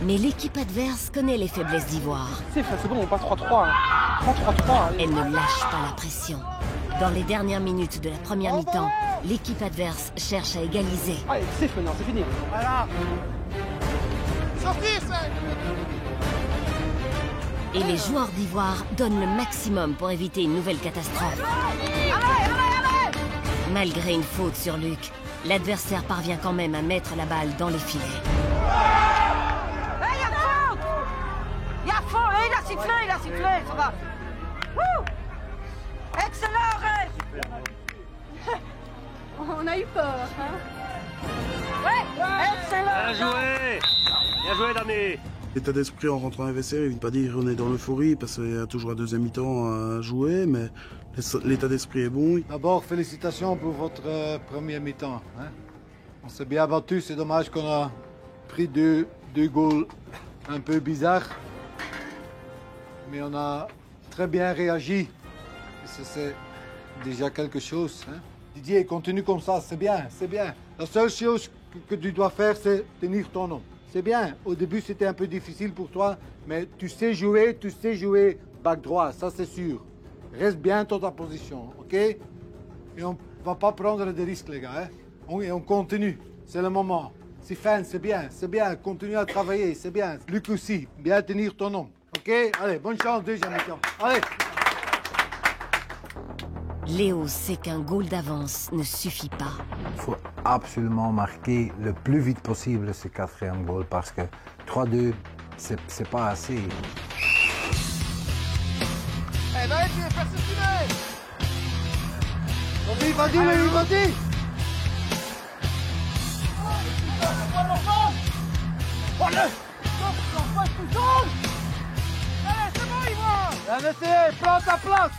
B: Mais l'équipe adverse connaît les faiblesses d'Ivoire.
J: C'est bon, on passe 3-3. 3-3.
B: Elle ne lâche pas la pression. Dans les dernières minutes de la première mi-temps, l'équipe adverse cherche à égaliser.
J: Allez, c'est maintenant, c'est fini.
A: Voilà.
B: Et les joueurs d'Ivoire donnent le maximum pour éviter une nouvelle catastrophe.
S: Allez.
B: Malgré une faute sur Luc, l'adversaire parvient quand même à mettre la balle dans les filets.
S: Hey, il y a faute. Hey, il a sifflé, ça va. Excellent, Red. On a eu peur, hein. Ouais, excellent.
N: Bien joué. Bien joué, Dami.
K: L'état d'esprit en rentrant dans les vestiaires, il ne veut pas dire qu'on est dans l'euphorie parce qu'il y a toujours un deuxième mi-temps à jouer, mais l'état d'esprit est bon.
F: D'abord, félicitations pour votre premier mi-temps. Hein. On s'est bien battu, c'est dommage qu'on a pris deux goals un peu bizarres. Mais on a très bien réagi. C'est déjà quelque chose. Hein. Didier, continue comme ça, c'est bien, c'est bien. La seule chose que tu dois faire, c'est tenir ton nom. C'est bien. Au début, c'était un peu difficile pour toi, mais tu sais jouer back droit, ça c'est sûr. Reste bien dans ta position, ok? Et on va pas prendre des risques, les gars. Hein? Et on continue. C'est le moment. C'est fin, c'est bien. Continue à travailler, c'est bien. Luc aussi, bien tenir ton nom. Ok? Allez, bonne chance, deuxième mi-temps. Allez!
B: Léo sait qu'un goal d'avance ne suffit pas.
T: Il faut absolument marquer le plus vite possible ce quatrième goal parce que 3-2, c'est pas assez.
A: Hey, vas-y, persistez!
F: Vas-y, vas-y!
A: Allez, c'est bon, Yvan!
F: Bien essayé, prends ta place!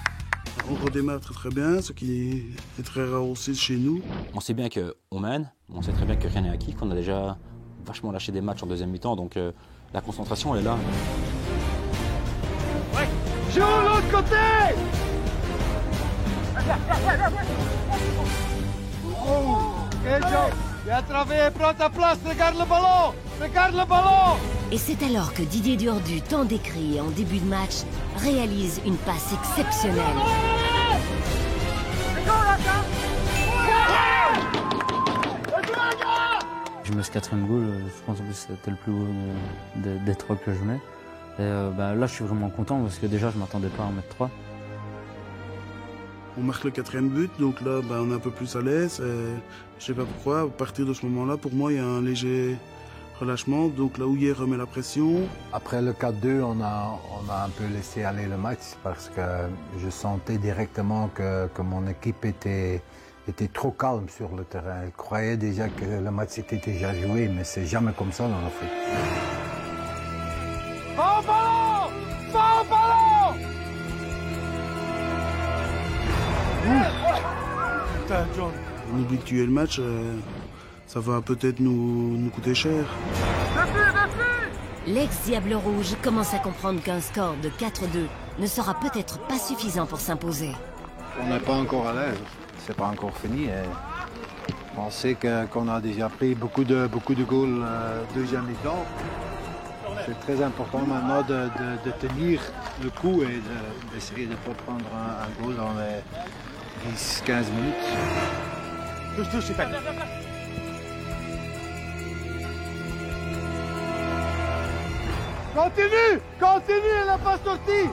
K: On redémarre très bien, ce qui est très rare aussi chez nous.
H: On sait bien qu'on mène, on sait très bien que rien n'est acquis, qu'on a déjà vachement lâché des matchs en deuxième mi-temps, donc la concentration elle est là.
A: Ouais. Joue l'autre côté!
F: Oh, quel job! Bien travaillé, prends ta place, regarde le ballon! Regarde le ballon!
B: Et c'est alors que Didier Durdu, tant décrié en début de match, réalise une passe exceptionnelle.
R: Je mets ce quatrième goal, je pense que c'était le plus beau des trois que je mets. Et là, je suis vraiment content parce que déjà, je ne m'attendais pas à en mettre 3.
K: On marque le quatrième but, donc là, on est un peu plus à l'aise. Je sais pas pourquoi, à partir de ce moment-là, pour moi, il y a un léger relâchement. Donc là où il remet la pression.
T: Après le 4-2, on a un peu laissé aller le match parce que je sentais directement que mon équipe était trop calme sur le terrain. Elle croyait déjà que le match était déjà joué, mais c'est jamais comme ça dans le foot.
A: Va au ballon! Va au ballon!
F: Putain, John.
K: On oublie de tuer le match, ça va peut-être nous coûter cher.
B: L'ex-Diable Rouge commence à comprendre qu'un score de 4-2 ne sera peut-être pas suffisant pour s'imposer.
F: On n'est pas encore à l'aise, c'est pas encore fini. On sait qu'on a déjà pris beaucoup de goals deuxième mi-temps. C'est très important maintenant de tenir le coup et d'essayer de ne pas prendre un goal dans les 10-15 minutes.
A: Touche, c'est fait.
F: Continue, elle n'a pas sorti.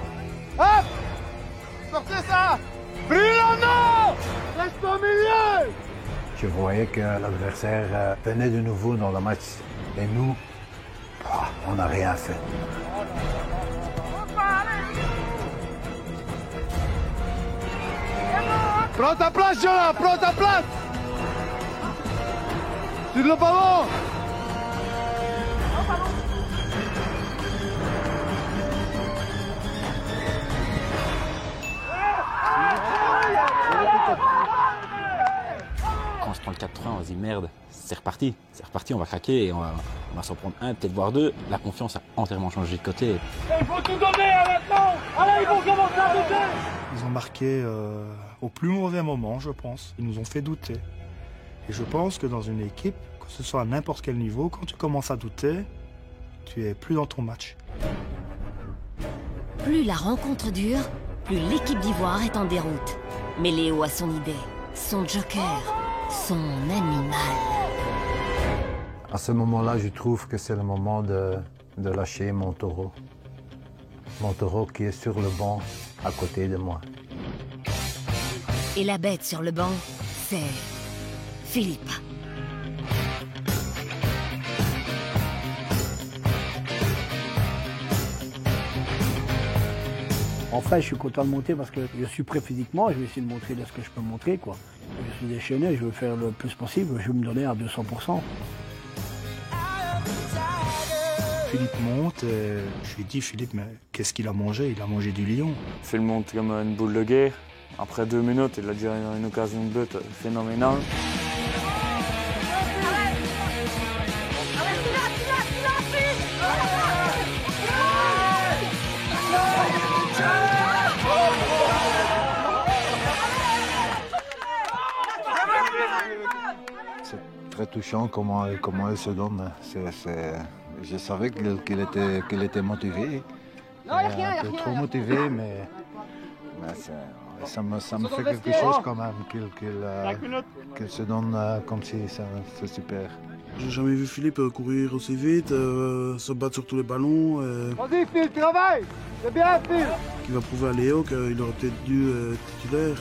F: Hop!
A: Sortez ça! Bruno! Reste au milieu!
T: Je voyais que l'adversaire venait de nouveau dans le match. Et nous, on n'a rien fait.
F: Prends ta place, Jola, prends ta place! Sur le ballon!
H: Quand on se prend le 4-3, on se dit merde, c'est reparti, on va craquer et on va s'en prendre un, peut-être voire deux. La confiance a entièrement changé de côté.
A: Il faut tout donner maintenant! Allez, ils vont commencer à douter!
G: Ils ont marqué au plus mauvais moment, je pense. Ils nous ont fait douter. Et je pense que dans une équipe, que ce soit à n'importe quel niveau, quand tu commences à douter, tu es plus dans ton match.
B: Plus la rencontre dure, plus l'équipe d'Ivoire est en déroute. Mais Léo a son idée, son joker, son animal.
T: À ce moment-là, je trouve que c'est le moment de lâcher mon taureau. Mon taureau qui est sur le banc à côté de moi.
B: Et la bête sur le banc, c'est Philippe.
E: Enfin, je suis content de monter parce que je suis prêt physiquement et je vais essayer de montrer ce que je peux montrer, quoi. Je suis déchaîné, je veux faire le plus possible, je veux me donner à 200%.
G: Philippe monte, et je lui dis, Philippe, mais qu'est-ce qu'il a mangé? Il a mangé du lion.
M: Phil monte comme une boule de guerre. Après 2 minutes, il a déjà une occasion de but phénoménale.
T: C'est très touchant comment elle se donne. Je savais qu'il était motivé. Un peu trop motivé, mais ça me fait quelque chose quand même qu'il se donne comme si c'est super.
K: J'ai jamais vu Philippe courir aussi vite, se battre sur tous les ballons.
A: Vas-y Phil, travaille! C'est bien Phil!
K: Qui va prouver à Léo qu'il aurait peut-être dû être titulaire.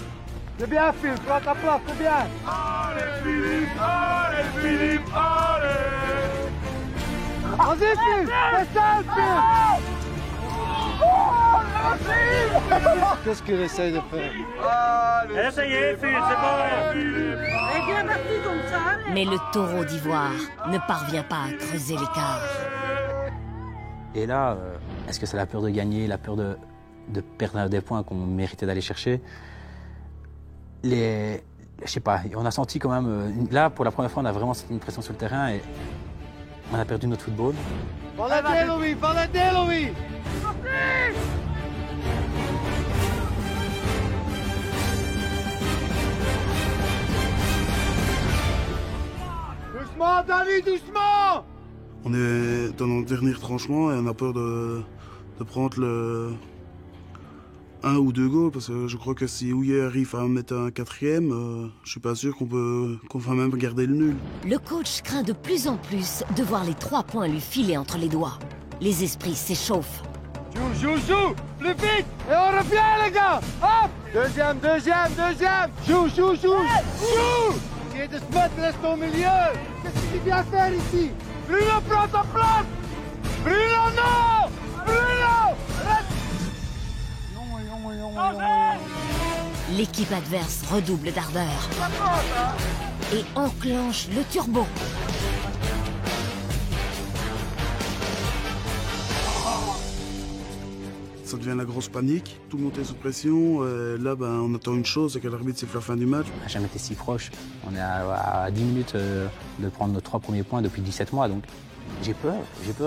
A: C'est bien Phil, prends ta place, c'est bien! Allez Philippe! Allez Philippe! Allez! Vas-y Phil! C'est ça Phil!
T: Qu'est-ce qu'il essaie de faire?
N: Essayez Phil, c'est bon!
B: Mais le taureau d'ivoire ne parvient pas à creuser l'écart.
H: Et là, est-ce que c'est la peur de gagner, la peur de perdre des points qu'on méritait d'aller chercher? Je sais pas, on a senti quand même... Là, pour la première fois, on a vraiment senti une pression sur le terrain et on a perdu notre football.
A: Balotelli, Balotelli! Doucement, Dani, doucement!
K: On est dans notre dernier tranchement et on a peur de prendre le 1 ou 2 goals parce que je crois que si Houillet arrive à mettre un 4e, je suis pas sûr qu'on va même garder le nul.
B: Le coach craint de plus en plus de voir les 3 points lui filer entre les doigts. Les esprits s'échauffent.
A: Joue, plus vite! Et on revient les gars! Hop! Deuxième! Joue! Qui est de se mettre, reste au milieu! Qu'est-ce que tu viens faire ici? Bruno, prends ta place! Bruno, non! Bruno! Reste!
B: L'équipe adverse redouble d'ardeur et enclenche le turbo.
K: Ça devient la grosse panique, tout le monde est sous pression. Là, on attend une chose, c'est que l'arbitre siffle la fin du match.
H: On n'a jamais été si proche. On est à 10 minutes de prendre nos 3 premiers points depuis 17 mois. Donc j'ai peur,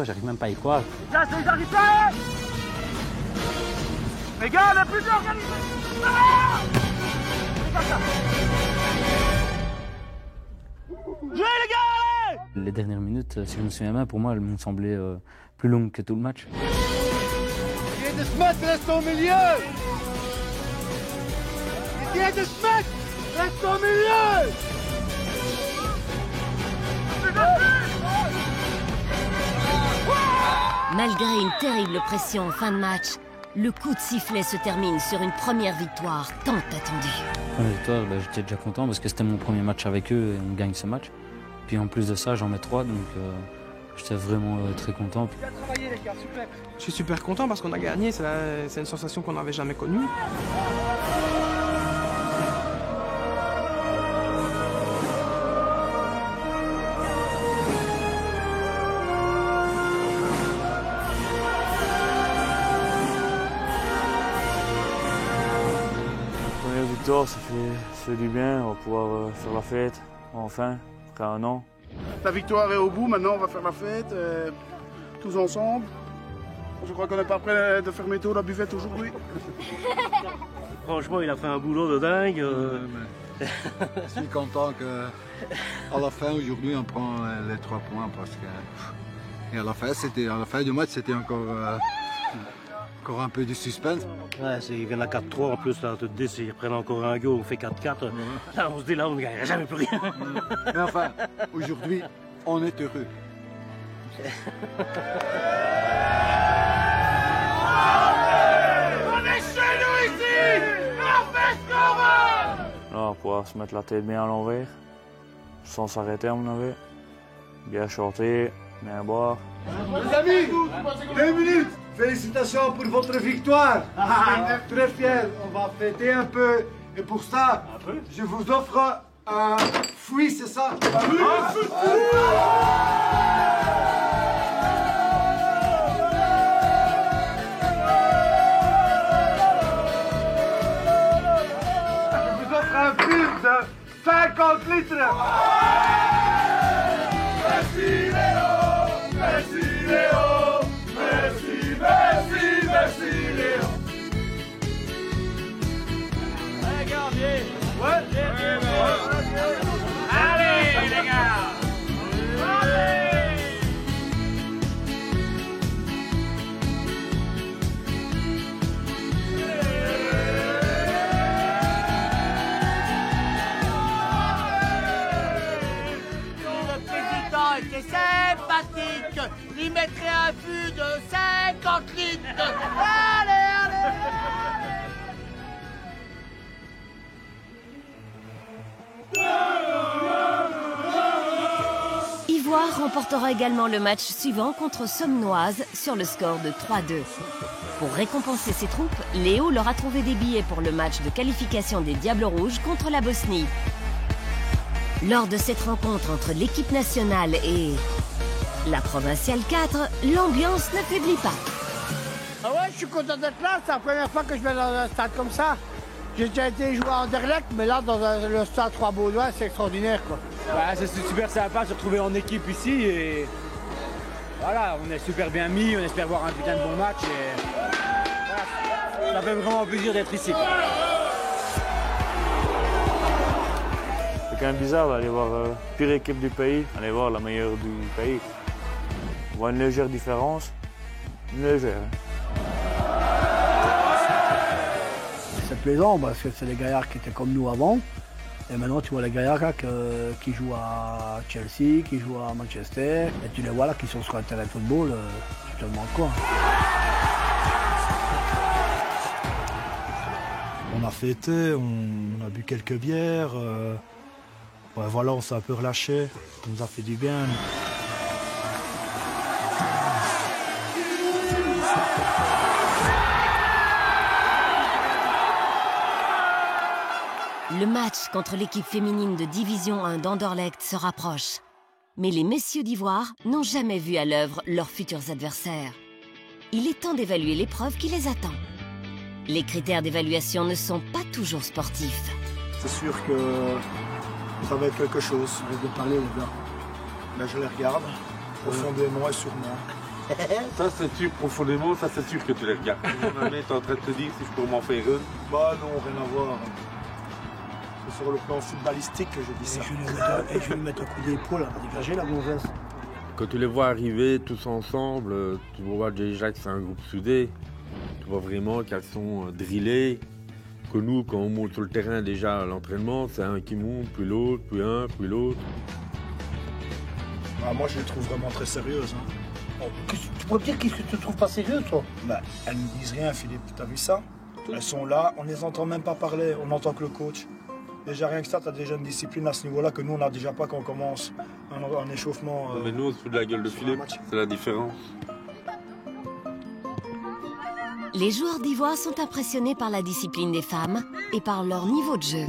H: j'arrive même pas à y croire.
A: La solidarité! Les gars, on est plus organisés! Jouez les gars, allez!
H: Les dernières minutes, si je me souviens bien, pour moi, elles m'ont semblé plus longues que tout le match.
A: Qui est de se mettre, reste au milieu! Qui est de se mettre, reste au milieu!
B: Malgré une terrible pression en fin de match, le coup de sifflet se termine sur une première victoire tant attendue.
H: Première victoire, j'étais déjà content parce que c'était mon premier match avec eux et on gagne ce match. Puis en plus de ça, j'en mets 3, donc j'étais vraiment très content.
A: Bien travaillé les gars, super.
J: Je suis super content parce qu'on a gagné, c'est une sensation qu'on n'avait jamais connue.
M: Ça fait du bien, on va pouvoir faire la fête, enfin, après 1 an.
K: La victoire est au bout, maintenant on va faire la fête, tous ensemble. Je crois qu'on n'est pas prêt de fermer tôt la buvette aujourd'hui.
N: Franchement, il a fait un boulot de dingue.
T: Je suis content qu'à la fin, aujourd'hui, on prend les 3 points parce que... Et à la fin du match, c'était encore un peu de suspense.
N: Ouais, ils viennent à 4-3 en plus, là, tu te dis, s'ils prennent encore un go, on fait 4-4. Là, on se dit, là, on ne gagnera jamais plus rien.
T: Mais enfin, aujourd'hui, on est heureux.
A: On est chez nous ici! On fait ce qu'on veut!
M: Là, on va pouvoir se mettre la tête bien à l'envers, sans s'arrêter à mon avis. Bien chanter, bien boire.
A: Les amis, 2 minutes! Félicitations pour votre victoire. Très fiers. On va fêter un peu Et pour ça, je vous offre un fruit, c'est ça? Je vous offre un pub de 50 litres. Merci Léo, merci Léo, merci, merci, merci Léo.
N: Allez, Garnier. Allez, les gars.
U: Le président était sympathique. Il mettrait un but de 50 litres. Allez, allez.
B: Ivoire remportera également le match suivant contre Somnoise sur le score de 3-2. Pour récompenser ses troupes, Léo leur a trouvé des billets pour le match de qualification des Diables Rouges contre la Bosnie. Lors de cette rencontre entre l'équipe nationale et la Provinciale 4, l'ambiance ne faiblit pas.
E: Ah ouais, je suis content d'être là. C'est la première fois que je vais dans un stade comme ça. J'ai déjà été jouer à Anderlecht, mais là, dans le stade 3 Baudois, c'est extraordinaire, quoi.
P: Bah, c'est super sympa de se retrouver en équipe ici et voilà, on est super bien mis, on espère voir un putain de bon match et voilà, ça fait vraiment plaisir d'être ici.
M: C'est quand même bizarre d'aller voir la pire équipe du pays, aller voir la meilleure du pays. On voit une légère différence, une légère.
E: C'est plaisant parce que c'est les gaillards qui étaient comme nous avant. Et maintenant, tu vois les gaillards là, qui jouent à Chelsea, qui jouent à Manchester. Et tu les vois là qui sont sur un terrain de football. Tu te demandes quoi.
G: On a fêté, on a bu quelques bières. Ouais, voilà, on s'est un peu relâché. Ça nous a fait du bien.
B: Le match contre l'équipe féminine de Division 1 d'Anderlecht se rapproche. Mais les messieurs d'Ivoire n'ont jamais vu à l'œuvre leurs futurs adversaires. Il est temps d'évaluer l'épreuve qui les attend. Les critères d'évaluation ne sont pas toujours sportifs.
G: C'est sûr que ça va être quelque chose. Je vais parler, les gars. Là, je les regarde, profondément et sûrement.
C: Ça, c'est sûr, profondément, ça, c'est sûr que tu les regardes. Mon ami est en train de te dire si je peux m'en faire une.
G: Bah non, rien à voir. C'est sur le plan footballistique que je dis ça.
E: Et je vais lui mettre un coup d'épaule à dégager la gonzesse.
C: Quand tu les vois arriver tous ensemble, tu vois déjà que c'est un groupe soudé. Tu vois vraiment qu'elles sont drillées. Que nous, quand on monte sur le terrain déjà à l'entraînement, c'est un qui monte, puis l'autre, puis un, puis l'autre.
G: Ah, moi, je les trouve vraiment très sérieuses. Hein.
E: Tu pourrais me dire qu'est-ce que tu trouves pas sérieux, toi?
G: Bah, elles ne disent rien, Philippe. T'as vu ça? Elles sont là, on les entend même pas parler, on n'entend que le coach. Déjà rien que ça, t'as déjà une discipline à ce niveau-là que nous on n'a déjà pas quand on commence un échauffement.
C: Mais nous on se fout de la gueule de Philippe, c'est la différence.
B: Les joueurs d'Ivoire sont impressionnés par la discipline des femmes et par leur niveau de jeu.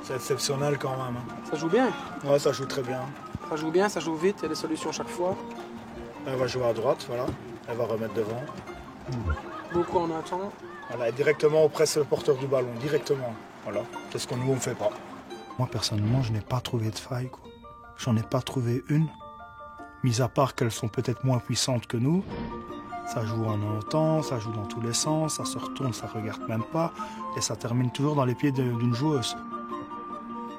G: C'est exceptionnel quand même.
J: Ça joue bien?
G: Ouais, ça joue très bien.
J: Ça joue bien, ça joue vite, il y a des solutions chaque fois.
G: Elle va jouer à droite, voilà. Elle va remettre devant.
J: Beaucoup en un temps.
G: Voilà, directement on presse le porteur du ballon, directement. Voilà, c'est ce qu'on nous on fait pas. Moi personnellement, je n'ai pas trouvé de faille, quoi. J'en ai pas trouvé une. Mis à part qu'elles sont peut-être moins puissantes que nous. Ça joue en un temps, ça joue dans tous les sens, ça se retourne, ça regarde même pas. Et ça termine toujours dans les pieds d'une joueuse.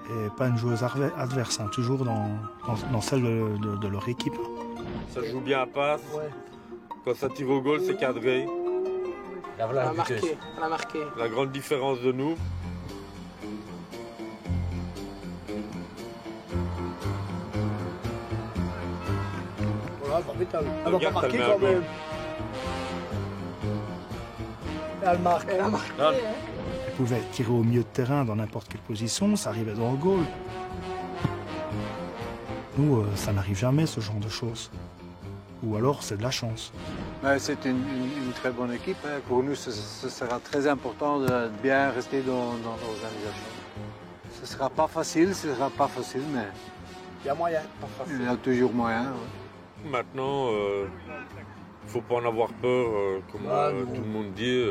G: Et pas une joueuse adverse, hein, toujours dans celle de leur équipe.
C: Ça joue bien à passe. Ouais. Quand ça tire au goal, c'est cadré.
J: Elle a marqué, elle a marqué.
C: La grande différence de nous.
E: Voilà, elle va pas marquer quand même. Elle marque.
J: Elle a marqué.
G: Elle pouvait tirer au milieu de terrain dans n'importe quelle position, ça arrivait dans le goal. Nous, ça n'arrive jamais ce genre de choses. Ou alors c'est de la chance.
T: C'est une très bonne équipe. Hein. Pour nous, ce sera très important de bien rester dans l'organisation. Ce ne sera pas facile, mais
E: il y a moyen.
T: Il y a toujours moyen. Ouais.
C: Maintenant, il ne faut pas en avoir peur, comme tout le monde dit.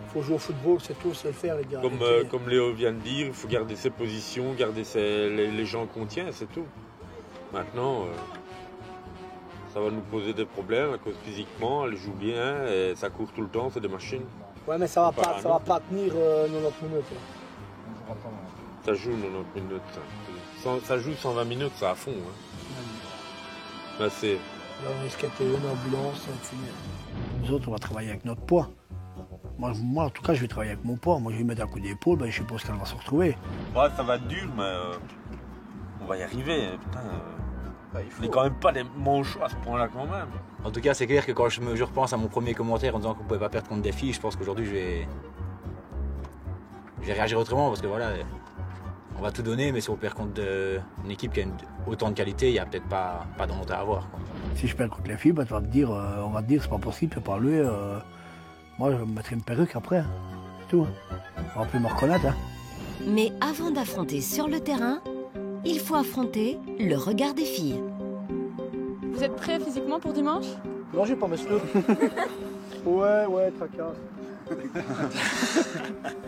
E: Il faut jouer au football, c'est tout, c'est le faire, les gars.
C: Comme Léo vient de dire, il faut garder ses positions, garder les gens qu'on tient, c'est tout. Maintenant, ça va nous poser des problèmes, à cause physiquement, elle joue bien, et ça court tout le temps, c'est des machines.
E: Ouais, mais ça va pas tenir 90 minutes. Là.
C: Ça joue 90 minutes. Ça joue 120 minutes, ça à fond. Hein. Là, c'est...
E: Là, on risque d'être une ambulance, fini. Nous autres, on va travailler avec notre poids. Moi, en tout cas, je vais travailler avec mon poids. Moi, je vais mettre un coup d'épaule, je sais pas ce qu'elle va se retrouver.
C: Ouais, ça va être dur, mais on va y arriver. Putain, on n'est quand même pas des manchots à ce point-là, quand même.
H: En tout cas, c'est clair que quand je repense à mon premier commentaire en disant qu'on ne pouvait pas perdre contre des filles, je pense qu'aujourd'hui, je vais réagir autrement parce que voilà, on va tout donner, mais si on perd contre une équipe qui a autant de qualité, il n'y a peut-être pas de honte à avoir. Quoi.
E: Si je perds contre les filles, on va te dire c'est pas possible, c'est pas lui. Moi, je vais me mettre une perruque après. Hein. C'est tout. Hein. On va plus me reconnaître. Hein.
B: Mais avant d'affronter sur le terrain, il faut affronter le regard des filles.
L: Vous êtes prêts physiquement pour dimanche?
E: Non, j'ai pas mes cheveux. ouais, tracasse.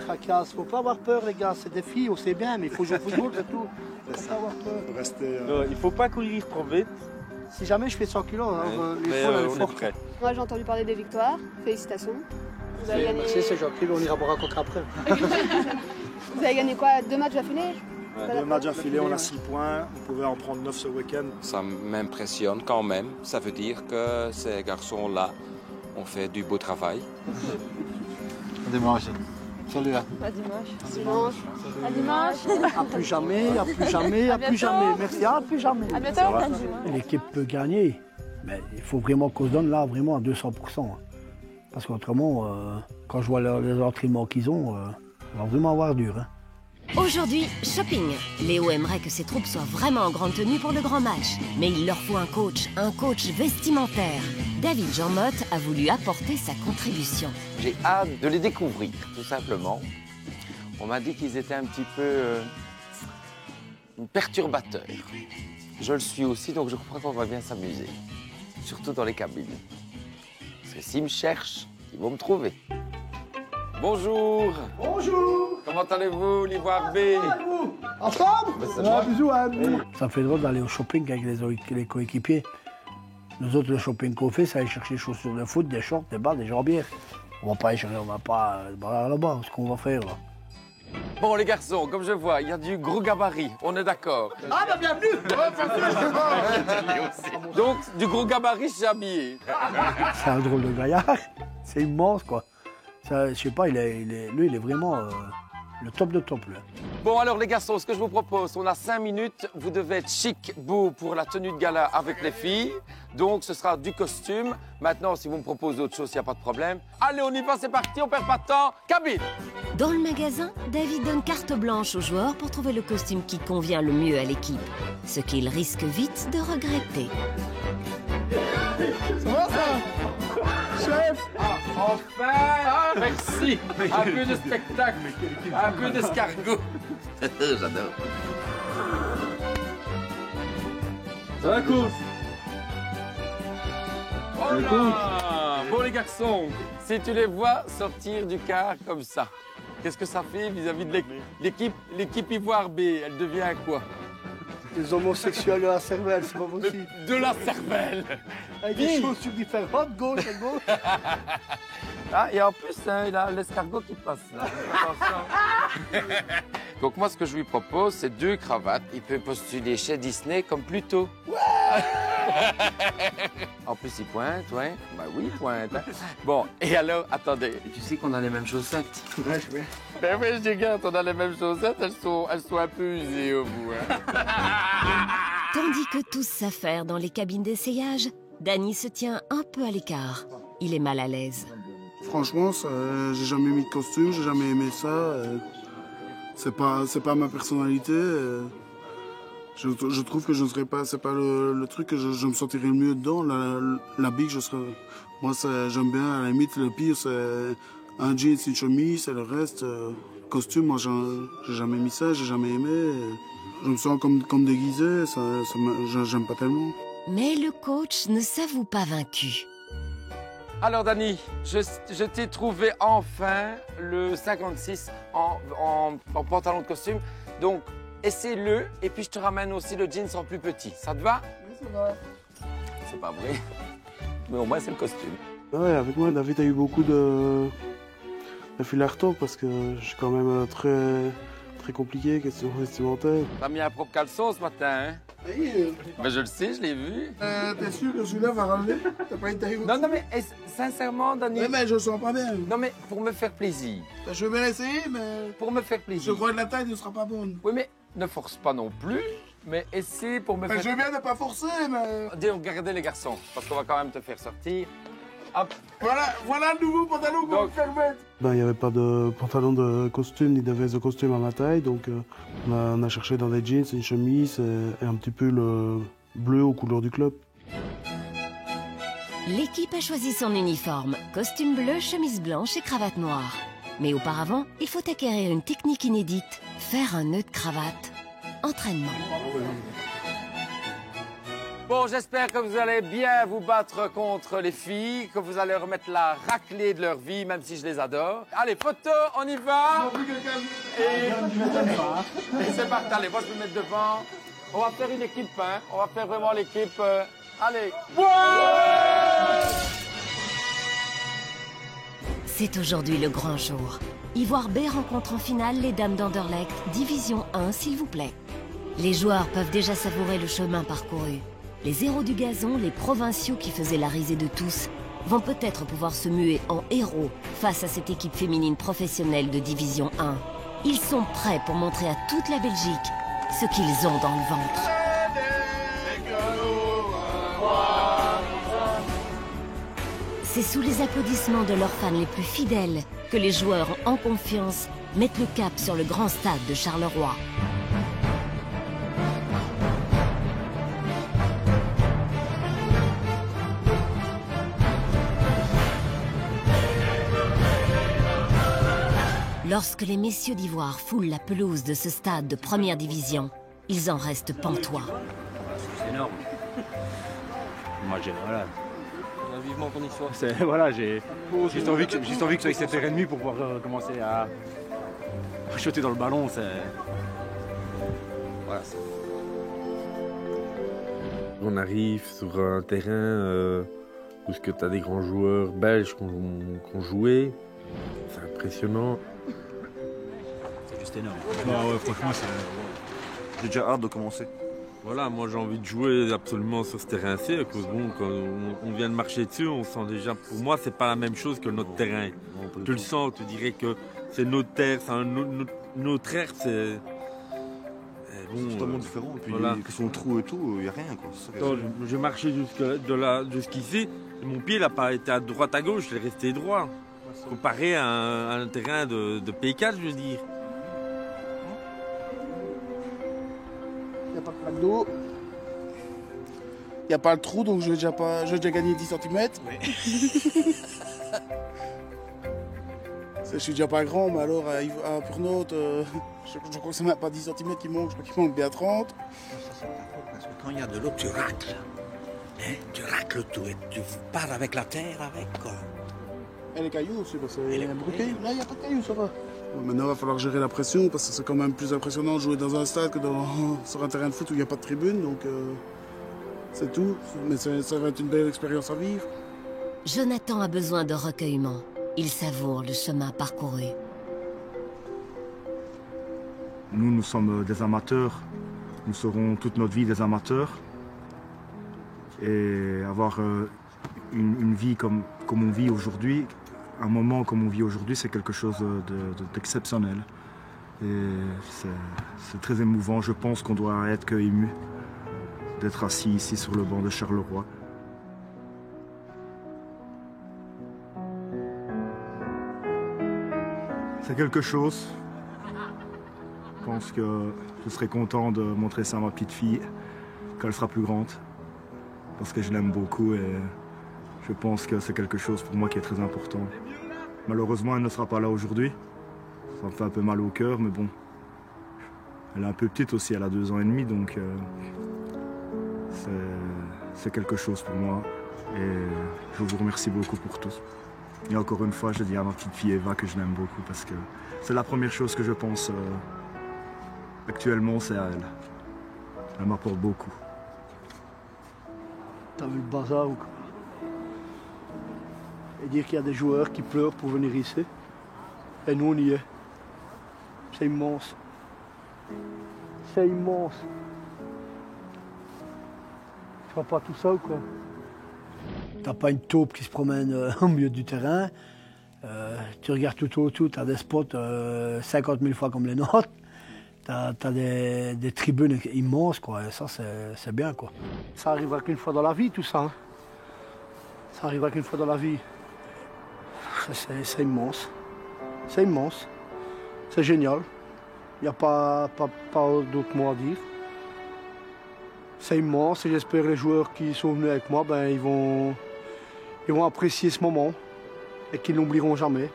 E: Tracasse. Faut pas avoir peur, les gars. C'est des filles, on sait bien, mais il faut jouer au football, c'est tout. Faut pas avoir peur.
C: Il faut pas courir trop vite.
E: Si jamais je fais 100 kilos,
C: on est prêt.
L: Moi, j'ai entendu parler des victoires. Félicitations. Vous avez gagné...
E: Merci, c'est gentil, on ira boire un coca après.
L: Vous avez gagné quoi? 2 matchs d'affilée?
G: 2 matchs d'affilée, on a 6 points. On pouvait en prendre 9 ce week-end.
Q: Ça m'impressionne quand même. Ça veut dire que ces garçons-là ont fait du beau travail.
T: Dimanche. Salut.
L: À dimanche. À dimanche.
E: À plus jamais, à plus jamais, à plus jamais. Merci, à plus jamais.
L: À bientôt.
E: L'équipe peut gagner, mais il faut vraiment qu'on se donne là vraiment à 200%. Parce qu'autrement, quand je vois les entraînements qu'ils ont, on va vraiment avoir dur. Hein.
B: Aujourd'hui, shopping. Léo aimerait que ses troupes soient vraiment en grande tenue pour le grand match. Mais il leur faut un coach vestimentaire. David Jean-Motte a voulu apporter sa contribution.
Q: J'ai hâte de les découvrir, tout simplement. On m'a dit qu'ils étaient un petit peu perturbateurs. Je le suis aussi, donc je crois qu'on va bien s'amuser. Surtout dans les cabines. Parce que s'ils me cherchent, ils vont me trouver. Bonjour.
E: Bonjour.
Q: Comment allez-vous, l'Ivoire B?
E: Ensemble? Bisous, hein. Ça me fait drôle d'aller au shopping avec les coéquipiers. Nous autres, le shopping qu'on fait, c'est aller chercher des chaussures de foot, des shorts, des bas, des jambières. On va pas aller chercher, on va pas là-bas, ce qu'on va faire là.
Q: Bon, les garçons, comme je vois, il y a du gros gabarit, on est d'accord?
U: Ah, bah bienvenue.
Q: Donc, du gros gabarit, je suis habillé.
E: C'est un drôle de gaillard, c'est immense quoi. Ça, je sais pas, lui, il est vraiment le top de top. Là.
Q: Bon, alors les garçons, ce que je vous propose, on a 5 minutes. Vous devez être chic, beau pour la tenue de gala avec les filles. Donc, ce sera du costume. Maintenant, si vous me proposez autre chose, il n'y a pas de problème. Allez, on y va, c'est parti, on perd pas de temps. Cabine!
B: Dans le magasin, David donne carte blanche aux joueurs pour trouver le costume qui convient le mieux à l'équipe. Ce qu'il risque vite de regretter.
U: Ça va, ça? Chef!
Q: Enfin! Ah, merci! Un peu de spectacle, un peu d'escargot. J'adore.
U: Ça va, coach?
Q: Oh là! Bon, les garçons, si tu les vois sortir du car comme ça, qu'est-ce que ça fait vis-à-vis de l'équipe Ivoire B? Elle devient quoi?
E: Les homosexuels de la cervelle, c'est pas possible.
Q: De la cervelle!
E: Avec des chaussures différentes, gauche à gauche.
Q: Ah, et en plus, hein, il a l'escargot qui passe là. Attention. Donc moi, ce que je lui propose, c'est 2 cravates. Il peut postuler chez Disney comme Pluto. Ouais. En plus, il pointe, ouais. Bah oui, il pointe. Hein. Bon, et alors, attendez. Tu sais qu'on a les mêmes chaussettes.
E: Ouais, je sais.
Q: Ben oui, je regarde, on a les mêmes chaussettes. Elles sont un peu usées au bout. Hein.
B: Tandis que tous s'affairent dans les cabines d'essayage, Danny se tient un peu à l'écart. Il est mal à l'aise.
K: Franchement, j'ai jamais mis de costume, j'ai jamais aimé ça. C'est pas ma personnalité. Je trouve que je ne serais pas, c'est pas le truc que je me sentirais le mieux dedans. L'habit que je serais. Moi, j'aime bien, à la limite, le pire, c'est un jeans, une chemise, et le reste, costume, moi, j'ai jamais mis ça, j'ai jamais aimé. Je me sens comme déguisé, j'aime pas tellement.
B: Mais le coach ne s'avoue pas vaincu.
Q: Alors, Dani, je t'ai trouvé enfin le 56 en pantalon de costume. Donc, essaie-le et puis je te ramène aussi le jeans en plus petit. Ça te va?
K: Oui, ça va.
Q: C'est pas vrai. Mais au moins, c'est le costume.
K: Ouais, avec moi, David a eu beaucoup de fil à retordre parce que je suis quand même très compliqué, question vestimentaire.
Q: T'as mis un propre caleçon ce matin, hein?
K: Oui.
Q: Ben, je le sais, je l'ai vu.
K: T'es sûr que celui-là va ramener? T'as pas été
Q: Non, mais sincèrement, Dani...
K: Oui, mais je sens pas bien.
Q: Non, mais pour me faire plaisir.
K: Je vais bien essayer, mais...
Q: Pour me faire plaisir.
K: Je crois que la taille ne sera pas bonne.
Q: Oui, mais ne force pas non plus, mais essaie pour me faire...
K: Je veux bien ne pas forcer, mais...
Q: Dis, regardez les garçons, parce qu'on va quand même te faire sortir. Hop.
K: Voilà le nouveau pantalon qu'on va faire mettre. Il n'y avait pas de pantalon de costume ni de veste de costume à ma taille, donc on a cherché dans des jeans, une chemise et un petit peu le bleu aux couleurs du club.
B: L'équipe a choisi son uniforme, costume bleu, chemise blanche et cravate noire. Mais auparavant, il faut acquérir une technique inédite, faire un nœud de cravate. Entraînement.
Q: Bon, j'espère que vous allez bien vous battre contre les filles, que vous allez remettre la raclée de leur vie, même si je les adore. Allez, photo, on y va. Et c'est parti, allez, moi je vais me mettre devant. On va faire une équipe, hein. On va faire vraiment l'équipe. Allez.
B: C'est aujourd'hui le grand jour. Ivoire B rencontre en finale les dames d'Anderlecht, division 1, s'il vous plaît. Les joueurs peuvent déjà savourer le chemin parcouru. Les héros du gazon, les provinciaux qui faisaient la risée de tous, vont peut-être pouvoir se muer en héros face à cette équipe féminine professionnelle de division 1. Ils sont prêts pour montrer à toute la Belgique ce qu'ils ont dans le ventre. C'est sous les applaudissements de leurs fans les plus fidèles que les joueurs en confiance mettent le cap sur le grand stade de Charleroi. Lorsque les messieurs d'Ivoire foulent la pelouse de ce stade de première division, ils en restent pantois.
H: C'est énorme. Moi, voilà.
D: Vivement qu'on y soit.
H: Voilà, j'ai juste envie que ce soit 7h30 pour pouvoir commencer à chuter dans le ballon. Voilà.
C: On arrive sur un terrain où tu as des grands joueurs belges qui ont joué. C'est impressionnant.
H: C'est juste énorme.
F: Ouais, franchement, j'ai déjà hâte de commencer.
C: Voilà, moi j'ai envie de jouer absolument sur ce terrain-ci, parce que bon, quand on vient de marcher dessus, on sent déjà, pour moi c'est pas la même chose que notre terrain. Tu le sens, tu dirais que c'est notre terre, c'est notre air, c'est...
F: C'est totalement différent, et puis voilà. Question de trou et tout, il n'y a rien quoi.
C: Je marchais jusqu'ici, mon pied n'a pas été à droite à gauche, il est resté droit. Comparé à un terrain de P4, je veux dire.
K: Il n'y a pas de plaque d'eau. Il n'y a pas le trou, donc je vais déjà gagner 10 cm. Oui. Je suis déjà pas grand, mais alors à Purnote, je crois que c'est même pas 10 cm qui manque, je crois qu'il manque bien 30.
O: Parce que quand il y a de l'eau, tu racles. Hein? Tu racles tout et tu pars avec la terre avec quoi.
K: Et les cailloux aussi, parce qu'il y a beaucoup de cailloux. Là, il n'y a pas de cailloux, ça va. Maintenant, il va falloir gérer la pression, parce que c'est quand même plus impressionnant de jouer dans un stade que sur un terrain de foot où il n'y a pas de tribune, donc c'est tout. Mais ça va être une belle expérience à vivre.
B: Jonathan a besoin de recueillement. Il savoure le chemin parcouru.
G: Nous sommes des amateurs. Nous serons toute notre vie des amateurs. Et avoir une vie comme on vit aujourd'hui, un moment comme on vit aujourd'hui, c'est quelque chose d'exceptionnel. Et c'est très émouvant. Je pense qu'on doit être que ému d'être assis ici sur le banc de Charleroi. C'est quelque chose. Quand pense que je serai content de montrer ça à ma petite fille quand elle sera plus grande. Parce que je l'aime beaucoup et je pense que c'est quelque chose pour moi qui est très important. Malheureusement, elle ne sera pas là aujourd'hui. Ça me fait un peu mal au cœur, mais bon. Elle est un peu petite aussi, elle a 2 ans et demi, donc c'est quelque chose pour moi. Et je vous remercie beaucoup pour tout. Et encore une fois, je dis à ma petite fille Eva que je l'aime beaucoup parce que c'est la première chose que je pense actuellement, c'est à elle. Elle m'apporte beaucoup.
E: T'as vu le bazar ou quoi? Et dire qu'il y a des joueurs qui pleurent pour venir ici. Et nous, on y est. C'est immense. C'est immense. Tu vois pas tout ça ou quoi? T'as pas une taupe qui se promène au milieu du terrain. Tu regardes tout autour, t'as des spots 50 000 fois comme les nôtres. T'as des tribunes immenses, quoi. Et ça, c'est bien, quoi. Ça arrivera qu'une fois dans la vie, tout ça. Hein. Ça arrivera qu'une fois dans la vie. C'est immense. C'est immense. C'est génial. Il n'y a pas d'autre mot à dire. C'est immense et j'espère que les joueurs qui sont venus avec moi, ben, ils vont apprécier ce moment et qu'ils n'oublieront jamais.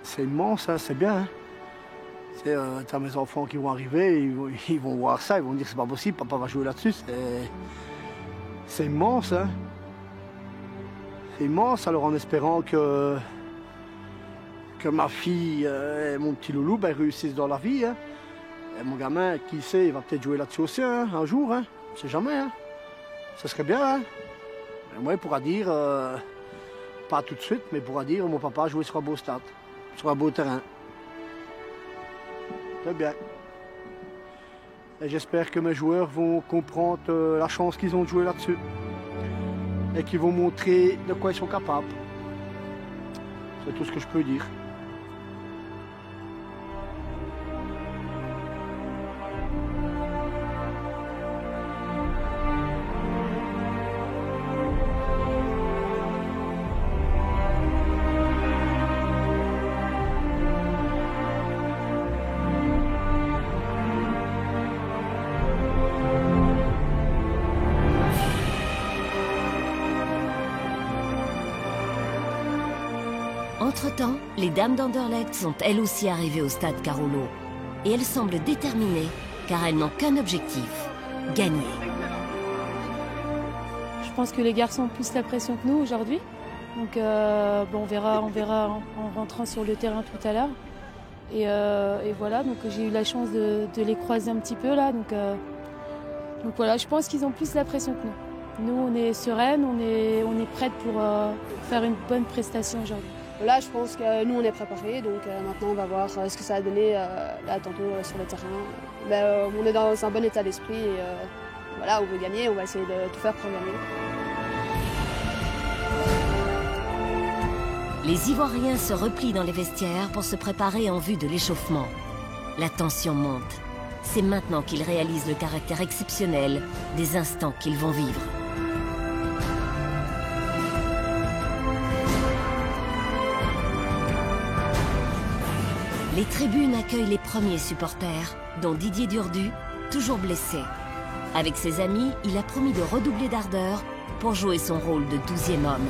E: C'est immense, hein, c'est bien. Hein. T'as mes enfants qui vont arriver, ils vont voir ça, ils vont dire c'est pas possible, papa va jouer là-dessus. C'est immense. Hein. C'est immense, alors en espérant que ma fille et mon petit loulou ben, réussissent dans la vie. Hein. Et mon gamin, qui sait, il va peut-être jouer là-dessus aussi hein, un jour. Hein. On sait jamais. Hein. Ça serait bien. Hein. Et moi, il pourra dire, pas tout de suite, mais il pourra dire mon papa a joué sur un beau stade, sur un beau terrain. C'est bien. Et j'espère que mes joueurs vont comprendre la chance qu'ils ont de jouer là-dessus. Et qu'ils vont montrer de quoi ils sont capables. C'est tout ce que je peux dire.
B: Entre-temps, les dames d'Anderlecht sont elles aussi arrivées au stade Carolo. Et elles semblent déterminées, car elles n'ont qu'un objectif, gagner.
I: Je pense que les garçons ont plus la pression que nous aujourd'hui. Donc bon, on verra en rentrant sur le terrain tout à l'heure. Et voilà, donc j'ai eu la chance de les croiser un petit peu là. Donc voilà, je pense qu'ils ont plus la pression que nous. Nous, on est sereines, on est prêtes pour faire une bonne prestation aujourd'hui.
L: Là, je pense que nous, on est préparés, donc maintenant, on va voir ce que ça va donner là, tantôt sur le terrain. Mais, on est dans un bon état d'esprit et voilà, on veut gagner, on va essayer de tout faire pour gagner.
B: Les Ivoiriens se replient dans les vestiaires pour se préparer en vue de l'échauffement. La tension monte. C'est maintenant qu'ils réalisent le caractère exceptionnel des instants qu'ils vont vivre. Les tribunes accueillent les premiers supporters, dont Didier Durdu, toujours blessé. Avec ses amis, il a promis de redoubler d'ardeur pour jouer son rôle de 12e homme.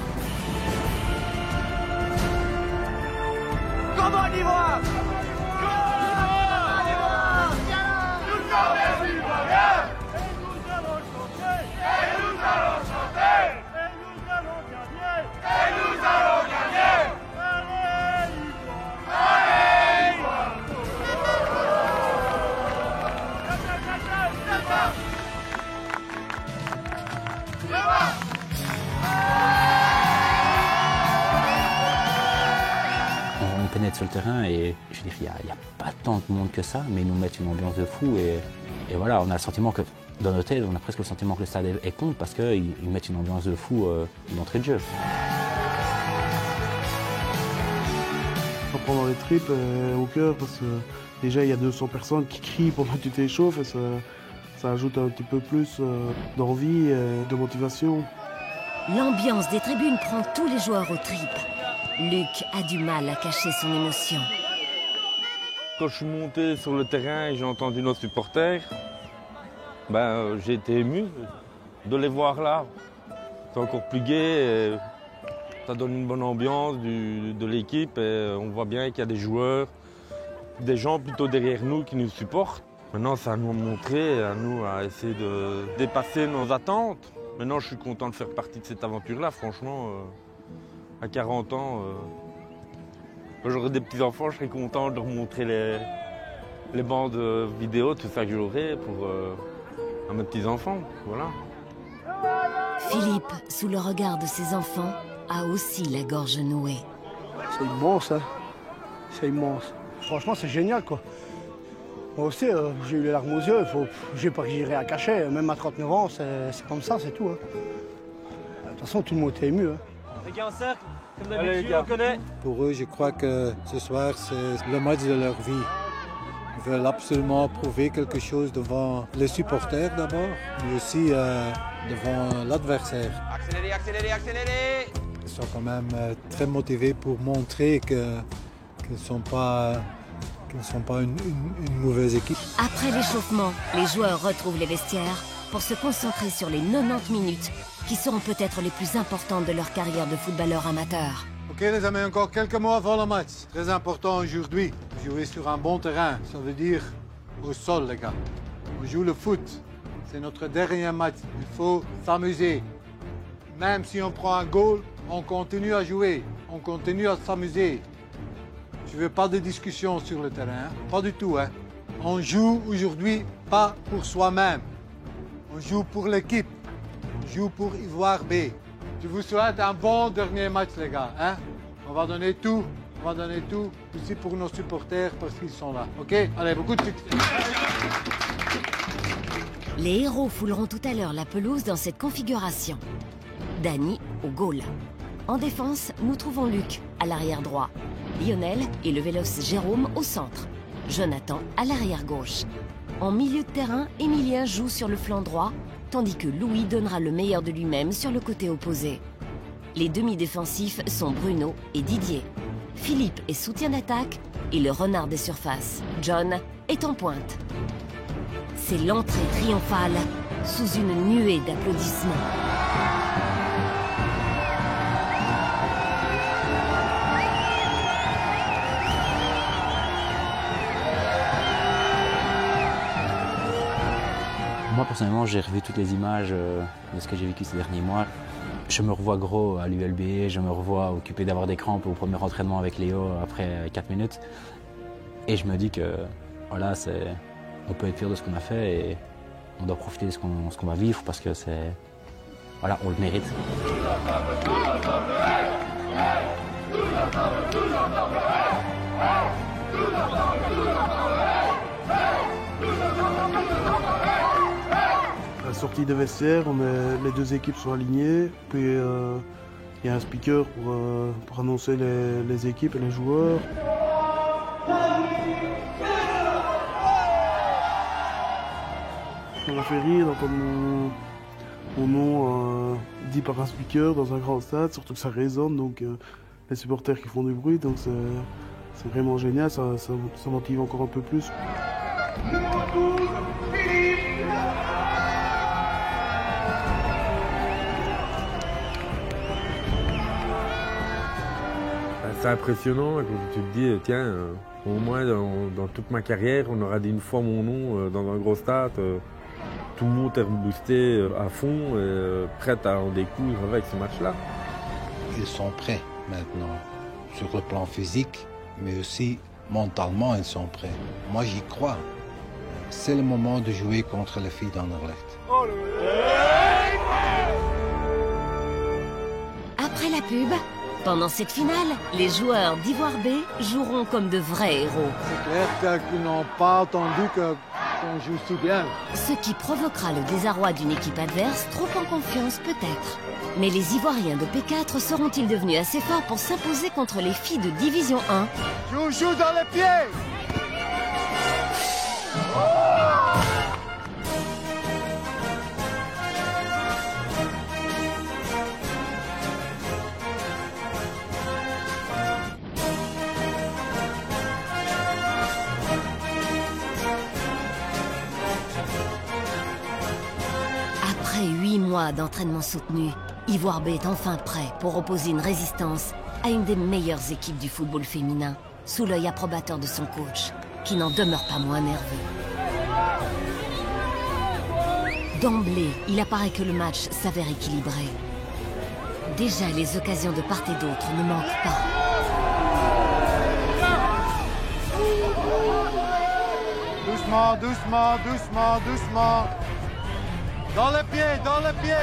U: Comment l'Ivoire?
H: On pénètre sur le terrain et je veux dire, il n'y a pas tant de monde que ça, mais ils nous mettent une ambiance de fou et voilà, on a le sentiment que dans notre tête, on a presque le sentiment que le stade est contre parce qu'ils mettent une ambiance de fou d'entrée de jeu.
K: Ça prend dans les tripes au cœur parce que déjà il y a 200 personnes qui crient pendant que tu t'échauffes et ça ajoute un petit peu plus d'envie et de motivation.
B: L'ambiance des tribunes prend tous les joueurs aux tripes. Luc a du mal à cacher son émotion.
C: quand je suis monté sur le terrain et j'ai entendu nos supporters, j'ai été ému de les voir là. C'est encore plus gai, et ça donne une bonne ambiance de l'équipe et on voit bien qu'il y a des joueurs, des gens plutôt derrière nous qui nous supportent. Maintenant, c'est à nous de montrer, à nous à essayer de dépasser nos attentes. Maintenant, je suis content de faire partie de cette aventure-là. Franchement, à 40 ans, quand j'aurai des petits-enfants, je serai content de leur montrer les bandes vidéo, tout ça que j'aurai à mes petits-enfants. Voilà.
B: Philippe, sous le regard de ses enfants, a aussi la gorge nouée.
E: C'est immense, hein. C'est immense. Franchement, c'est génial, quoi. Moi aussi, j'ai eu les larmes aux yeux. J'ai pas que j'irai à cacher. Même à 39 ans, c'est comme ça, c'est tout. Hein. De toute façon, tout le monde est ému. Hein.
N: Les gars en cercle, comme d'habitude, on connaît.
F: Pour eux, je crois que ce soir, c'est le match de leur vie. Ils veulent absolument prouver quelque chose devant les supporters d'abord, mais aussi devant l'adversaire.
Q: Accélérez, accélérez, accélérez!
F: Ils sont quand même très motivés pour montrer qu'ils ne sont pas une mauvaise équipe.
B: Après l'échauffement, les joueurs retrouvent les vestiaires pour se concentrer sur les 90 minutes qui seront peut-être les plus importantes de leur carrière de footballeur amateur.
F: Ok les amis, encore quelques mots avant le match. Très important aujourd'hui, jouer sur un bon terrain, ça veut dire au sol les gars. On joue le foot, c'est notre dernier match, il faut s'amuser. Même si on prend un goal, on continue à jouer, on continue à s'amuser. Je ne veux pas de discussion sur le terrain, hein? Pas du tout. Hein? On joue aujourd'hui pas pour soi-même, on joue pour l'équipe, on joue pour Ivoire B. Je vous souhaite un bon dernier match les gars. Hein? On va donner tout aussi pour nos supporters parce qu'ils sont là. Ok? Allez, beaucoup de succès.
B: Les héros fouleront tout à l'heure la pelouse dans cette configuration. Dany au goal. En défense, nous trouvons Luc à l'arrière droit, Lionel et le véloce Jérôme au centre, Jonathan à l'arrière gauche. En milieu de terrain, Emilien joue sur le flanc droit, tandis que Louis donnera le meilleur de lui-même sur le côté opposé. Les demi-défensifs sont Bruno et Didier. Philippe est soutien d'attaque et le renard des surfaces, John, est en pointe. C'est l'entrée triomphale sous une nuée d'applaudissements.
H: Moi personnellement, j'ai revu toutes les images de ce que j'ai vécu ces derniers mois. Je me revois gros à l'ULB, je me revois occupé d'avoir des crampes au premier entraînement avec Léo après 4 minutes. Et je me dis que voilà, on peut être fier de ce qu'on a fait et on doit profiter de ce qu'on va vivre parce que voilà, on le mérite.
K: À la sortie de vestiaire, les deux équipes sont alignées, puis il y a un speaker pour annoncer les équipes et les joueurs. Ça m'a fait rire d'entendre mon nom dit par un speaker dans un grand stade, surtout que ça résonne, donc les supporters qui font du bruit, donc c'est vraiment génial, ça motive encore un peu plus.
C: C'est impressionnant, tu te dis, tiens, au moins dans toute ma carrière, on aura dit une fois mon nom dans un gros stade. Tout le monde est boosté à fond, prêt à en découdre avec ce match-là.
T: Ils sont prêts maintenant, sur le plan physique, mais aussi mentalement, ils sont prêts. Moi, j'y crois. C'est le moment de jouer contre les filles d'Anderlecht.
B: Après la pub, pendant cette finale, les joueurs d'Ivoire B joueront comme de vrais héros.
F: C'est clair qu'ils n'ont pas attendu qu'on joue si bien.
B: Ce qui provoquera le désarroi d'une équipe adverse, trop en confiance peut-être. Mais les Ivoiriens de P4 seront-ils devenus assez forts pour s'imposer contre les filles de Division 1?
A: Joue dans les pieds!
B: mois d'entraînement soutenu, Ivoire B est enfin prêt pour opposer une résistance à une des meilleures équipes du football féminin, sous l'œil approbateur de son coach, qui n'en demeure pas moins nerveux. D'emblée, il apparaît que le match s'avère équilibré. Déjà, les occasions de part et d'autre ne manquent pas.
A: Doucement, doucement, doucement, doucement. Dans le pied, dans le pied.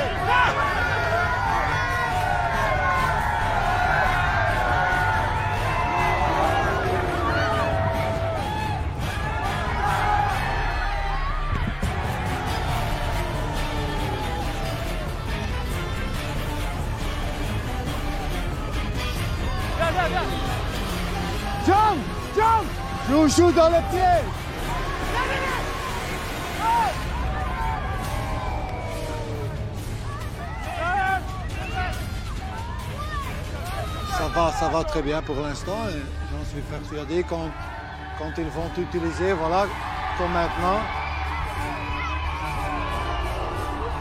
A: Jump! Jump! Joue dans le pied!
F: Ça va très bien pour l'instant. J'en suis persuadé quand ils vont utiliser, voilà, comme maintenant.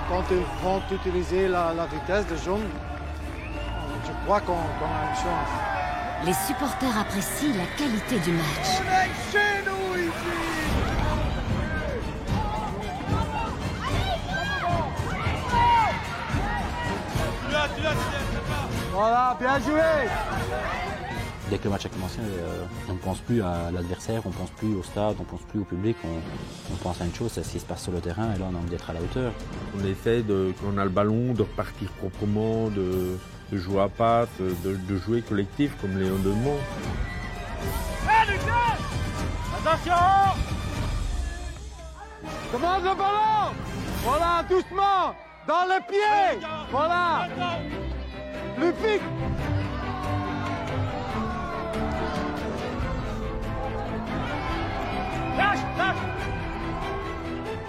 F: Quand ils vont utiliser la vitesse de jaune, je crois qu'on a une chance.
B: Les supporters apprécient la qualité du match.
A: On est chez nous ici! Voilà, bien joué!
S: Dès que le match a commencé, on ne pense plus à l'adversaire, on ne pense plus au stade, on ne pense plus au public, on pense à une chose, c'est ce qui se passe sur le terrain, et là on a envie d'être à la hauteur.
C: On essaie, quand on a le ballon, de repartir proprement, de jouer à passe, de jouer collectif comme Léon demande.
A: Hey Lucas! Attention! Commence le ballon! Voilà, doucement! Dans le pied! Voilà! Plus vite! Lâche! Lâche!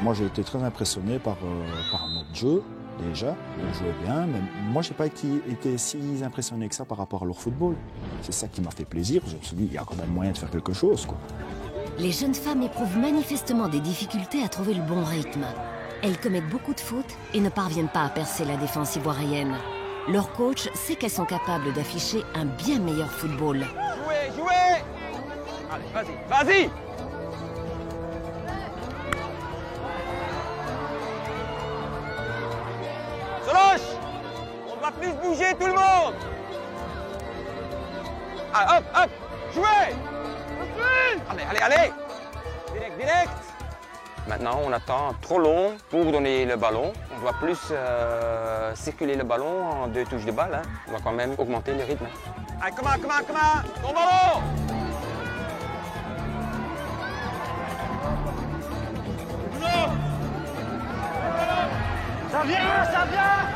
V: Moi j'ai été très impressionné par notre jeu. Déjà, on jouait bien, mais moi, je n'ai pas été si impressionné que ça par rapport à leur football. C'est ça qui m'a fait plaisir. Je me suis dit, il y a quand même moyen de faire quelque chose, quoi.
B: Les jeunes femmes éprouvent manifestement des difficultés à trouver le bon rythme. Elles commettent beaucoup de fautes et ne parviennent pas à percer la défense ivoirienne. Leur coach sait qu'elles sont capables d'afficher un bien meilleur football.
U: Jouez, jouez! Allez, vas-y, vas-y! Soloche! On va plus bouger tout le monde! Ah, hop, hop! Jouez! Allez, allez, allez! Direct, direct! Maintenant, on attend trop long pour donner le ballon. On doit plus circuler le ballon en 2 touches de balle. Hein. On va quand même augmenter le rythme. Allez, comment, ton ballon!
A: Ça vient, ça vient!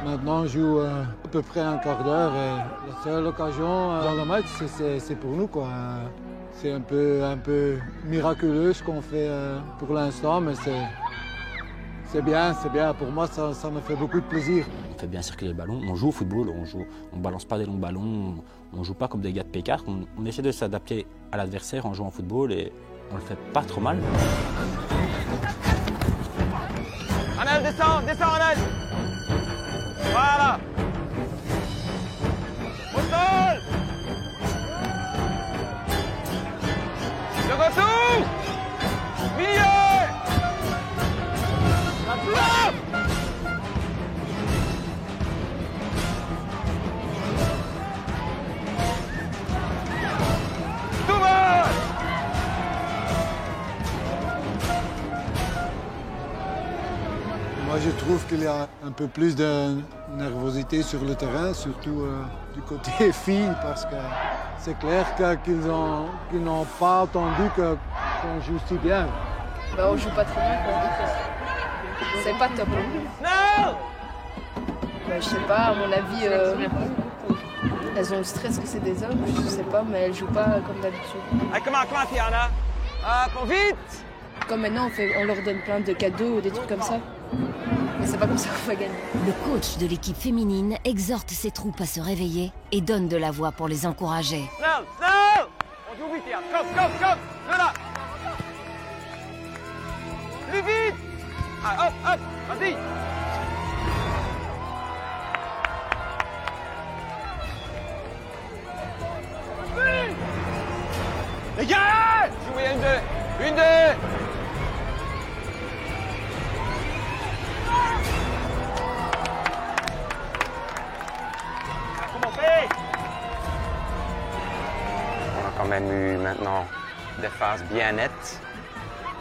F: Maintenant, on joue à peu près un quart d'heure et la seule occasion dans le match, c'est pour nous, quoi. C'est un peu miraculeux ce qu'on fait pour l'instant, mais c'est bien. Pour moi, ça me fait beaucoup de plaisir.
S: On fait bien circuler le ballon, on joue au football, on balance pas des longs ballons, on joue pas comme des gars de P4, on essaie de s'adapter à l'adversaire en jouant au football et on le fait pas trop mal.
U: Anel, descends, Anel! Voilà! Au sol! Le retour! Milieu! La
F: Moi, je trouve qu'il y a un peu plus de nervosité sur le terrain, surtout du côté filles, parce que c'est clair qu'ils n'ont pas attendu qu'on joue si bien.
W: Bah, on joue pas très bien, quoi. C'est pas top.
U: Non!
W: Bah, je sais pas, à mon avis, elles ont le stress que c'est des hommes, je sais pas, mais elles jouent pas comme d'habitude.
U: Allez, comment, Tiana? Pour vite!
W: Comme maintenant, on leur donne plein de cadeaux ou des trucs comme ça. Mais c'est pas comme ça qu'on va gagner.
B: Le coach de l'équipe féminine exhorte ses troupes à se réveiller et donne de la voix pour les encourager.
U: Non! On joue vite, Tiana. Comme, là! Plus vite! hop, hop, vas-y.
A: Les gars!
U: Jouez, une, deux. Une, deux. On a quand même eu maintenant des phases bien nettes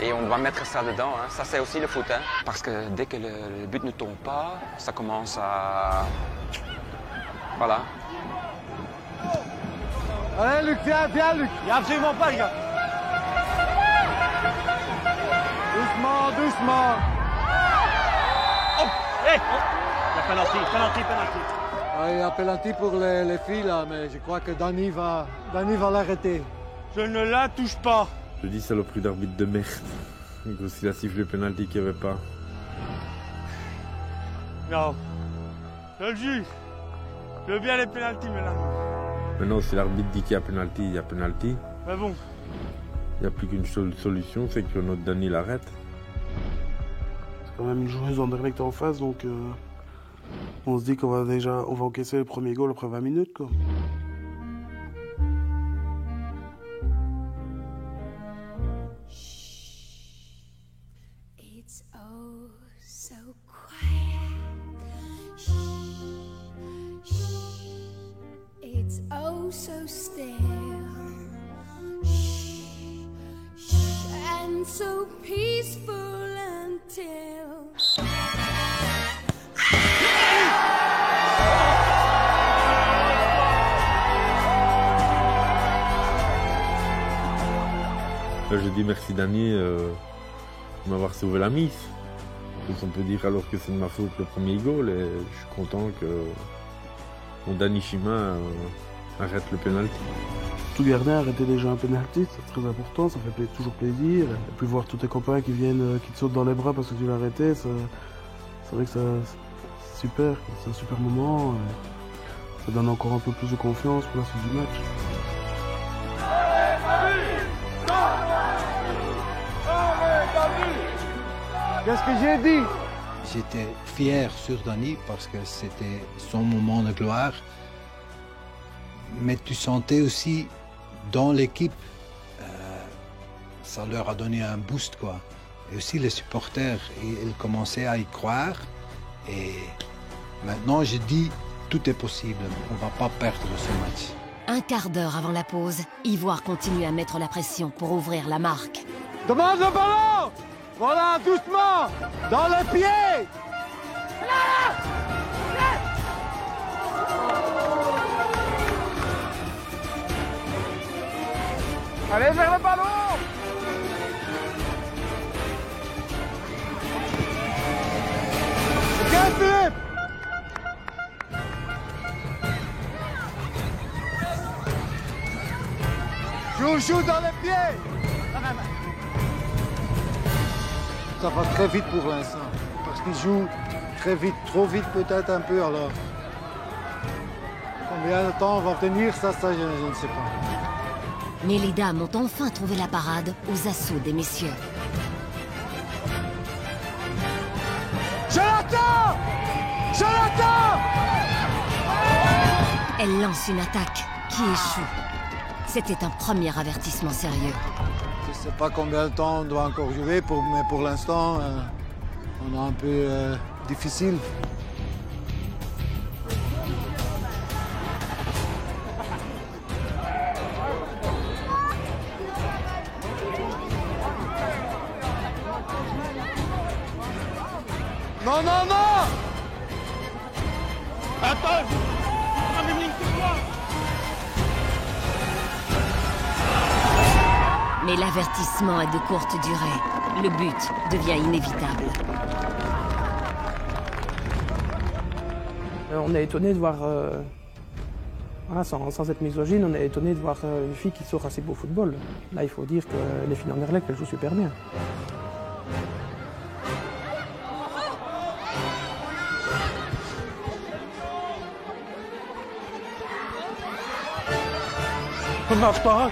U: et on doit mettre ça dedans. Hein. Ça, c'est aussi le foot. Hein. Parce que dès que le but ne tombe pas, ça commence à... Voilà.
A: Allez, Luc, viens, Luc. Il n'y a absolument pas, les gars. Doucement, doucement.
N: Oh, hey, il y a penalty.
A: Il y a penalty pour les filles, là, mais je crois que Danny va l'arrêter.
G: Je ne la touche pas.
C: Je dis saloperie d'arbitre de merde. Donc s'il a sifflé le penalty qu'il n'y avait pas.
G: Non. Je le juge. Je veux bien les penalties maintenant.
C: Maintenant, si l'arbitre dit qu'il y a penalty, il y a penalty.
G: Mais bon.
C: Il n'y a plus qu'une seule solution, c'est que notre Danny l'arrête.
K: C'est quand même une joueuse d'Anderlecht en face, donc on se dit qu'on va encaisser le premier goal après 20 minutes, quoi.
M: It's oh so quiet. Shh, shh. It's oh so still. Shh, shh. And so peaceful until.
C: Là, je dis merci Danny de m'avoir sauvé la mise. On peut dire alors que c'est de ma faute le premier goal et je suis content que mon Danny Chima arrête le penalty.
K: Tout gardien arrêter déjà un penalty, c'est très important, ça fait toujours plaisir. Et puis voir tous tes copains qui viennent, qui te sautent dans les bras parce que tu l'as arrêté, c'est vrai que c'est super, c'est un super moment. Ça donne encore un peu plus de confiance pour la suite du match.
A: Qu'est-ce que j'ai dit?
T: J'étais fier sur Danny parce que c'était son moment de gloire. Mais tu sentais aussi dans l'équipe, ça leur a donné un boost, quoi. Et aussi les supporters, ils commençaient à y croire. Et maintenant, je dis, tout est possible. On ne va pas perdre ce match.
B: Un quart d'heure avant la pause, Ivoire continue à mettre la pression pour ouvrir la marque.
A: Demande le ballon! Voilà, doucement! Dans le pied!
U: Allez vers le ballon!
A: Ok, Philippe! Joue dans les pieds! Ça va très vite pour l'instant, parce qu'il joue très vite, trop vite peut-être un peu alors. Combien de temps on va tenir ça je ne sais pas.
B: Mais les dames ont enfin trouvé la parade aux assauts des messieurs.
A: Je l'attends! Je l'attends!
B: Elle lance une attaque qui échoue. C'était un premier avertissement sérieux.
A: Je ne sais pas combien de temps on doit encore jouer, mais pour l'instant, on est un peu difficile. Non, non, non!
G: Attends! La même ligne que moi!
B: Mais l'avertissement est de courte durée. Le but devient inévitable.
J: On est étonné de voir, voilà, sans être misogyne, on est étonné de voir une fille qui sort assez beau football. Là, il faut dire que les filles d'Anderlecht, elles jouent super bien.
G: On n'a pas,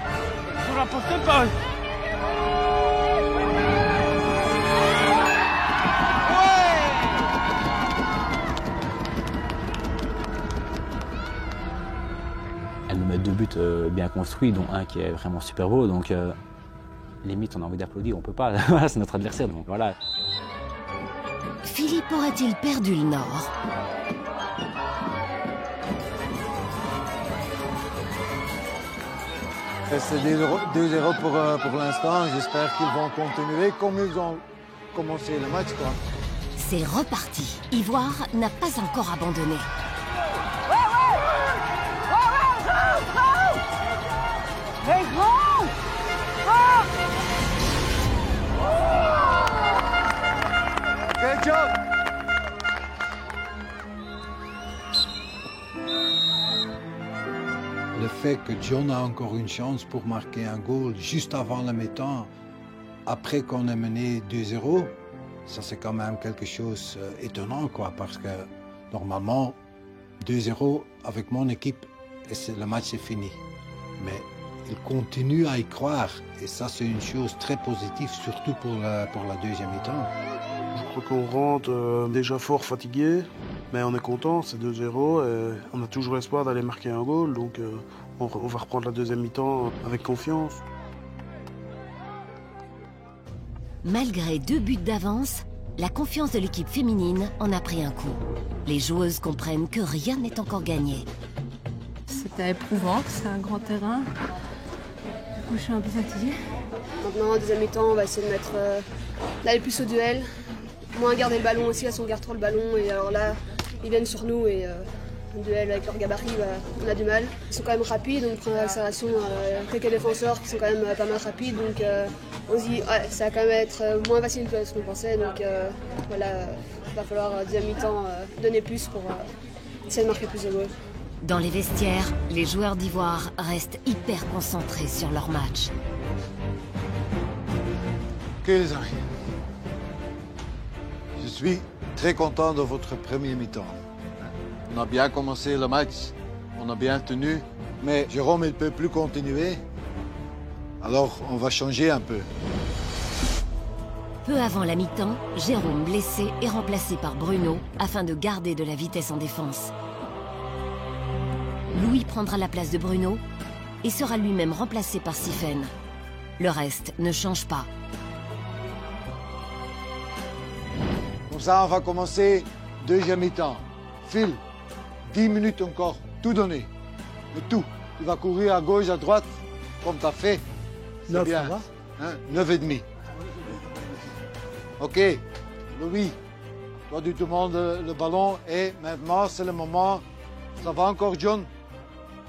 G: on n'a pas fait pas.
S: Elle nous met 2 buts bien construits, dont un qui est vraiment super beau. Donc, limite, on a envie d'applaudir, on peut pas. Voilà, c'est notre adversaire, donc voilà.
B: Philippe aurait-il perdu le nord?
T: C'est 2-0 pour l'instant. J'espère qu'ils vont continuer comme ils ont commencé le match, quoi.
B: C'est reparti. Ivoire n'a pas encore abandonné.
T: Good job. Le fait que John a encore une chance pour marquer un goal juste avant la mi-temps, après qu'on ait mené 2-0, ça c'est quand même quelque chose d'étonnant, quoi, parce que normalement, 2-0 avec mon équipe, et le match est fini. Mais il continue à y croire, et ça c'est une chose très positive, surtout pour la deuxième mi-temps.
K: Je crois qu'on rentre déjà fort fatigué, mais on est content, c'est 2-0 et on a toujours l'espoir d'aller marquer un goal, donc on va reprendre la deuxième mi-temps avec confiance.
B: Malgré 2 buts d'avance, la confiance de l'équipe féminine en a pris un coup. Les joueuses comprennent que rien n'est encore gagné.
D: C'était éprouvant, c'est un grand terrain. Du coup, je suis un peu fatiguée.
L: Maintenant, en deuxième mi-temps, on va essayer de d'aller plus au duel. Moins garder le ballon aussi, elles on garde trop le ballon. Et alors là, ils viennent sur nous et un duel avec leur gabarit, on a du mal. Ils sont quand même rapides, donc prendre l'accélération, quelques défenseurs qui sont quand même pas mal rapides. Donc on se dit, ouais, ça va quand même être moins facile que ce qu'on pensait. Donc voilà, il va falloir deuxième mi-temps donner plus pour essayer de marquer plus de goals.
B: Dans les vestiaires, les joueurs d'Ivoire restent hyper concentrés sur leur match.
T: Ok les amis, je suis très content de votre premier mi-temps. On a bien commencé le match, on a bien tenu, mais Jérôme il ne peut plus continuer, alors on va changer un peu.
B: Peu avant la mi-temps, Jérôme, blessé, est remplacé par Bruno afin de garder de la vitesse en défense. Louis prendra la place de Bruno et sera lui-même remplacé par Sifen. Le reste ne change pas.
T: Comme ça, on va commencer deuxième mi-temps. Phil, 10 minutes encore, tout donner. Mais tout. Tu vas courir à gauche, à droite, comme tu as fait. C'est bien. Hein? 9,5. Ok, Louis, toi tu demandes le ballon et maintenant c'est le moment. Ça va encore, John?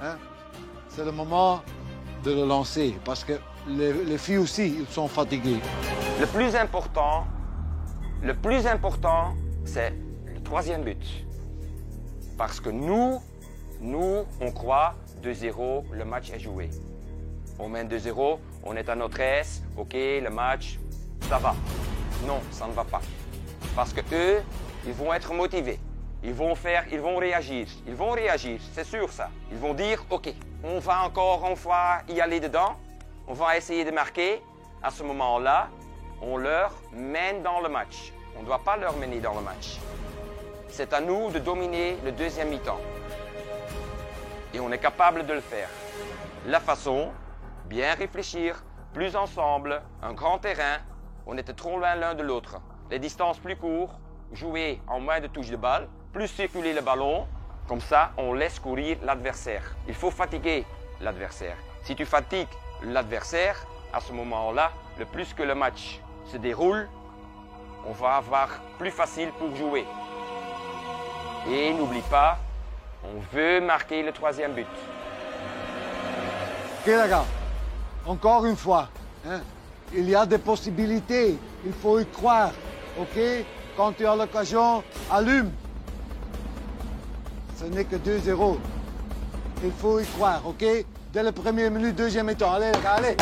T: Hein? C'est le moment de le lancer parce que les filles aussi, ils sont fatiguées.
U: Le plus important, c'est le troisième but. Parce que nous, on croit 2-0, le match est joué. On mène 2-0, on est à notre aise, ok, le match, ça va. Non, ça ne va pas. Parce que eux, ils vont être motivés. Ils vont réagir, c'est sûr ça. Ils vont dire, ok, on va encore une fois y aller dedans, on va essayer de marquer. À ce moment-là, on leur mène dans le match. On ne doit pas leur mener dans le match. C'est à nous de dominer le deuxième mi-temps. Et on est capable de le faire. La façon, bien réfléchir, plus ensemble, un grand terrain. On était trop loin l'un de l'autre. Les distances plus courtes, jouer en moins de touches de balle, plus circuler le ballon. Comme ça, on laisse courir l'adversaire. Il faut fatiguer l'adversaire. Si tu fatigues l'adversaire, à ce moment-là, le plus que le match se déroule, on va avoir plus facile pour jouer. Et n'oublie pas, on veut marquer le troisième but.
T: Ok les gars, encore une fois, hein, il y a des possibilités, il faut y croire, ok? Quand tu as l'occasion, allume. Ce n'est que 2-0. Il faut y croire, ok? Dès le premier minute, deuxième mi-temps. Allez les gars, allez!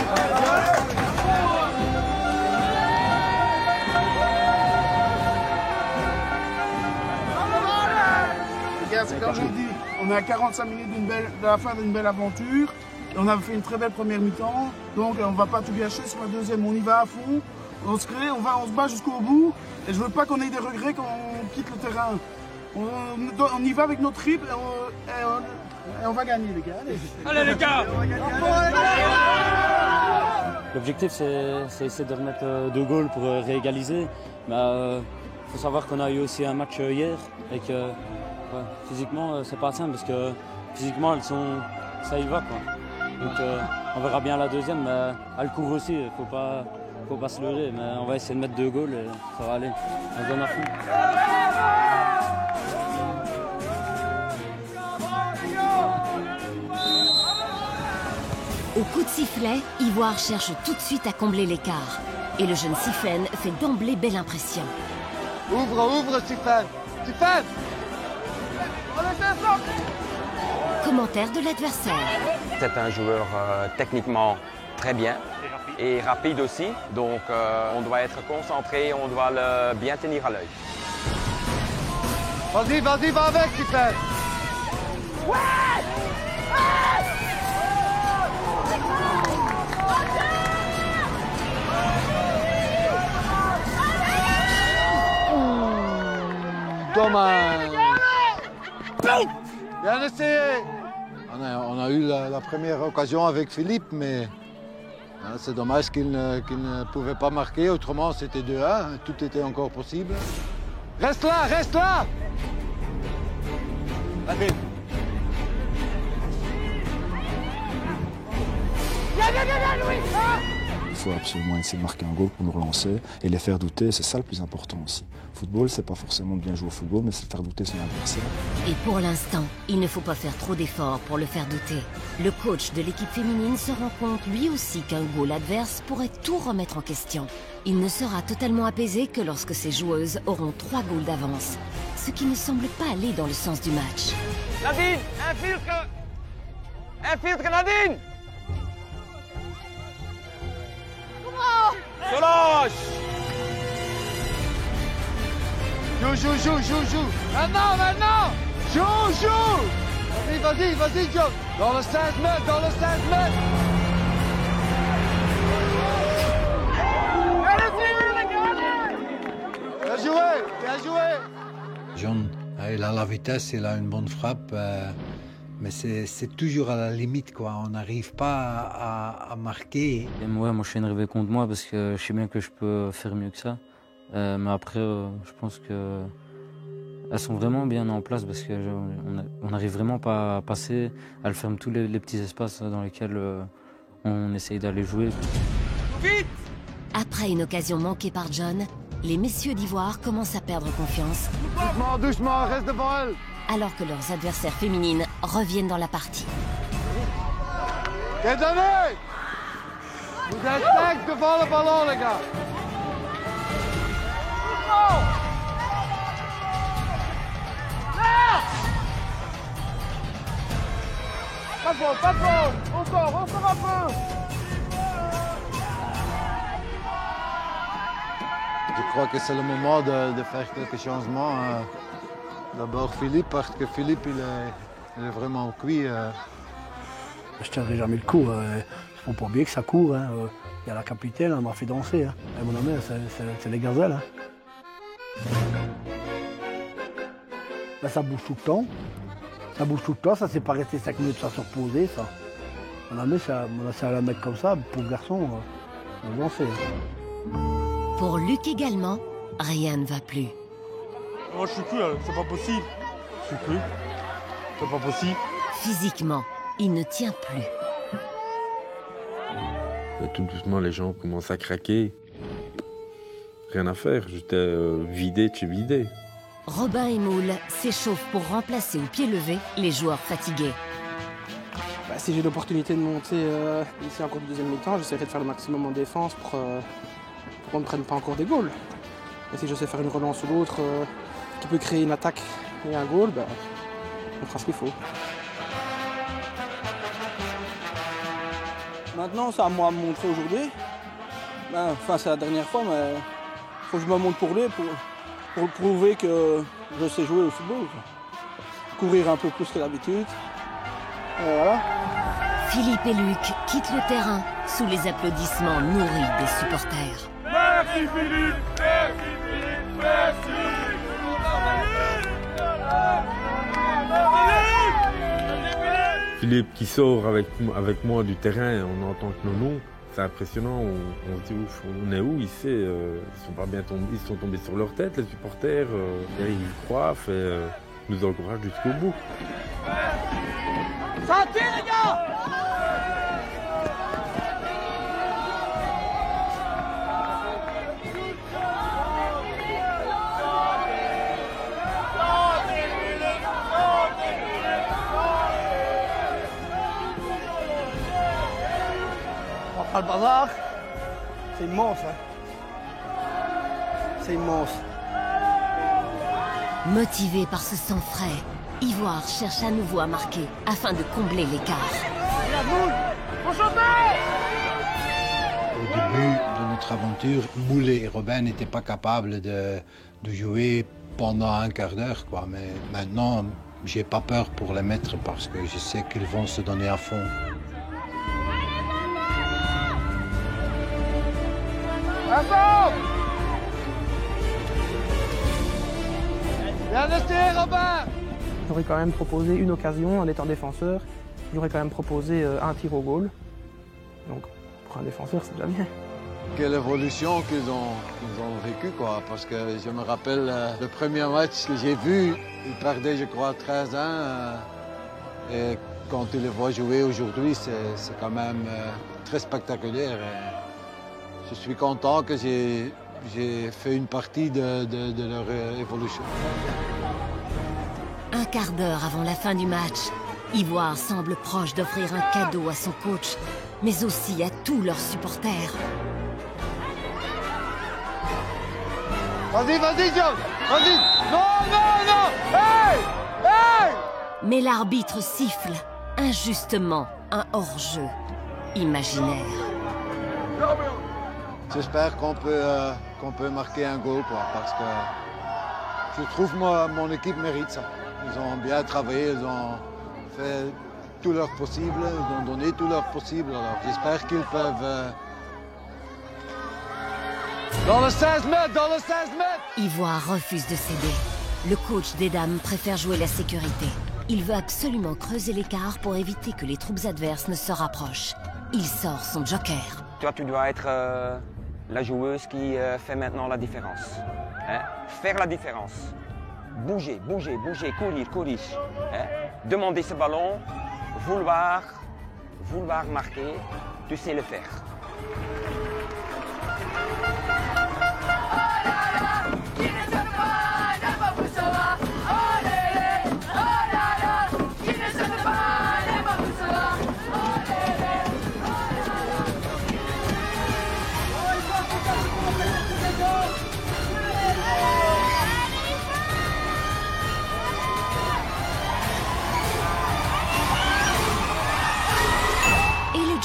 K: C'est comme je dis, on est à 45 minutes de la fin d'une belle aventure. Et on a fait une très belle première mi-temps. Donc on ne va pas tout gâcher sur la deuxième. On y va à fond. On se crée, on se bat jusqu'au bout. Et je ne veux pas qu'on ait des regrets quand on quitte le terrain. On y va avec notre trip.
G: Et on va gagner, les gars.
N: Allez les gars!
O: L'objectif, c'est essayer de remettre 2 goals pour réégaliser. Mais faut savoir qu'on a eu aussi un match hier et que physiquement, c'est pas simple parce que physiquement, ça y va, quoi. Donc on verra bien la deuxième, mais elle court aussi, faut pas se leurrer. Mais on va essayer de mettre 2 goals et ça va aller. On se donne à fond.
B: Au coup de sifflet, Ivoire cherche tout de suite à combler l'écart. Et le jeune Siffen fait d'emblée belle impression.
A: Ouvre, Siffen! Siffen!
B: Commentaire de l'adversaire.
U: C'est un joueur techniquement très bien et rapide aussi. Donc on doit être concentré, on doit le bien tenir à l'œil.
A: Vas-y, va avec, Siffen! Ouais!
F: Dommage.
A: Bien essayé.
F: On a eu la première occasion avec Philippe, mais c'est dommage qu'il ne pouvait pas marquer. Autrement, c'était 2-1. Tout était encore possible.
A: Reste là! Allez.
V: Il faut absolument essayer de marquer un goal pour nous relancer et les faire douter, c'est ça le plus important aussi. Football, c'est pas forcément de bien jouer au football, mais c'est de faire douter son adversaire.
B: Et pour l'instant, il ne faut pas faire trop d'efforts pour le faire douter. Le coach de l'équipe féminine se rend compte lui aussi qu'un goal adverse pourrait tout remettre en question. Il ne sera totalement apaisé que lorsque ses joueuses auront 3 goals d'avance, ce qui ne semble pas aller dans le sens du match.
U: Nadine, infiltre Nadine! Solange!
A: Joue! Maintenant! Joue! Vas-y, Joe! Dans le 16 mètres! Bien joué!
T: John, il a la vitesse, il a une bonne frappe, mais c'est toujours à la limite, quoi. On n'arrive pas à marquer.
O: Et moi, je suis énervé contre moi parce que je sais bien que je peux faire mieux que ça. Mais après, je pense qu'elles sont vraiment bien en place parce qu'on n'arrive vraiment pas à passer. Elles ferment tous les petits espaces dans lesquels on essaye d'aller jouer.
U: Vite!
B: Après une occasion manquée par John, les messieurs d'Ivoire commencent à perdre confiance.
A: Doucement, reste devant elle.
B: Alors que leurs adversaires féminines reviennent dans la partie.
A: T'es donné! Vous êtes 5 devant le ballon, les gars. Pas bon. Encore un peu.
F: Je crois que c'est le moment de faire quelques changements. D'abord Philippe, parce que Philippe, il est vraiment cuit.
E: Je tiendrai jamais le coup. Il faut pas oublier que ça court. Il y a la capitaine, elle m'a fait danser. Et mon ami, c'est les gazelles. Là, ça bouge tout le temps. Ça s'est pas resté 5 minutes, ça se reposer, ça. Mon ami, c'est un mec comme ça, pauvre garçon, il va danser.
B: Pour Luc également, rien ne va plus.
G: Moi, je suis plus, c'est pas possible. Je suis plus. C'est pas possible.
B: Physiquement, il ne tient plus.
C: Tout doucement, les gens commencent à craquer. Rien à faire, j'étais vidé de chez vidé.
B: Robin et Moule s'échauffent pour remplacer au pied levé les joueurs fatigués.
J: Si j'ai l'opportunité de monter ici encore du deuxième mi-temps, j'essaierai de faire le maximum en défense pour qu'on ne prenne pas encore des goals. Et si je sais faire une relance ou l'autre qui peut créer une attaque et un goal, on fera ce qu'il faut. Maintenant, c'est à moi de me montrer aujourd'hui. C'est la dernière fois, mais il faut que je me montre pour lui, pour prouver que je sais jouer au football. Courir un peu plus que d'habitude. Voilà.
B: Philippe et Luc quittent le terrain sous les applaudissements nourris des supporters.
A: Merci Philippe! Merci Philippe! Merci!
C: Philippe qui sort avec moi du terrain, on entend que nos noms, c'est impressionnant, on se dit ouf, on est où, ils sont pas bien tombés, ils sont tombés sur leur tête, les supporters, et ils croient, nous encouragent jusqu'au bout.
A: Santé les gars!
E: On le bazar, c'est immense. Hein. C'est immense.
B: Motivé par ce sang frais, Ivoire cherche à nouveau à marquer afin de combler l'écart.
A: La boule! Enchanté!
T: Au début de notre aventure, Moulet et Robin n'étaient pas capables de jouer pendant un quart d'heure, quoi. Mais maintenant, j'ai pas peur pour les mettre parce que je sais qu'ils vont se donner à fond.
A: Bien resté, Robin!
J: J'aurais quand même proposé une occasion en étant défenseur. J'aurais quand même proposé un tir au goal. Donc pour un défenseur, c'est déjà bien.
T: Quelle évolution qu'ils ont vécu, quoi. Parce que je me rappelle le premier match que j'ai vu, ils perdaient, je crois, 13-1. Et quand tu les vois jouer aujourd'hui, c'est quand même très spectaculaire. Je suis content que j'ai fait une partie de leur évolution.
B: Un quart d'heure avant la fin du match, Ivoire semble proche d'offrir un cadeau à son coach, mais aussi à tous leurs supporters.
A: Vas-y, vas-y, John! Vas-y! Non, non, non! Hey! Hey!
B: Mais l'arbitre siffle, injustement, un hors-jeu imaginaire.
T: J'espère qu'on peut marquer un goal, quoi, parce que je trouve mon équipe mérite ça. Ils ont bien travaillé, ils ont fait tout leur possible, ils ont donné tout leur possible. Alors j'espère qu'ils peuvent...
A: Dans le 16 mètres, dans le 16 mètres!
B: Ivoire refuse de céder. Le coach des dames préfère jouer la sécurité. Il veut absolument creuser l'écart pour éviter que les troupes adverses ne se rapprochent. Il sort son joker.
U: Toi, tu dois être la joueuse qui fait maintenant la différence. Hein? Faire la différence. Bouger, bouger, bouger, courir, courir. Hein? Demander ce ballon, vouloir marquer, tu sais le faire.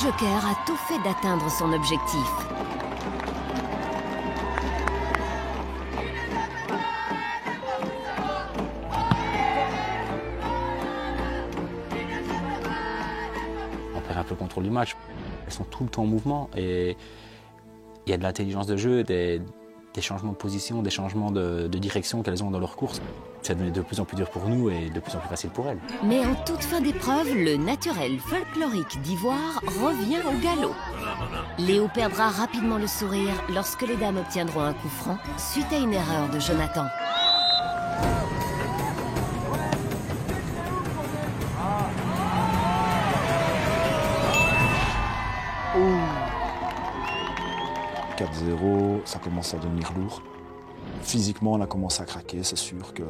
B: Joker a tout fait d'atteindre son objectif.
S: On perd un peu le contrôle du match. Elles sont tout le temps en mouvement et il y a de l'intelligence de jeu, des changements de position, des changements de direction qu'elles ont dans leur course. Ça devient de plus en plus dur pour nous et de plus en plus facile pour elles.
B: Mais en toute fin d'épreuve, le naturel folklorique d'Ivoire revient au galop. Léo perdra rapidement le sourire lorsque les dames obtiendront un coup franc suite à une erreur de Jonathan.
V: Ouh. 4-0, ça commence à devenir lourd. Physiquement, on a commencé à craquer, c'est sûr que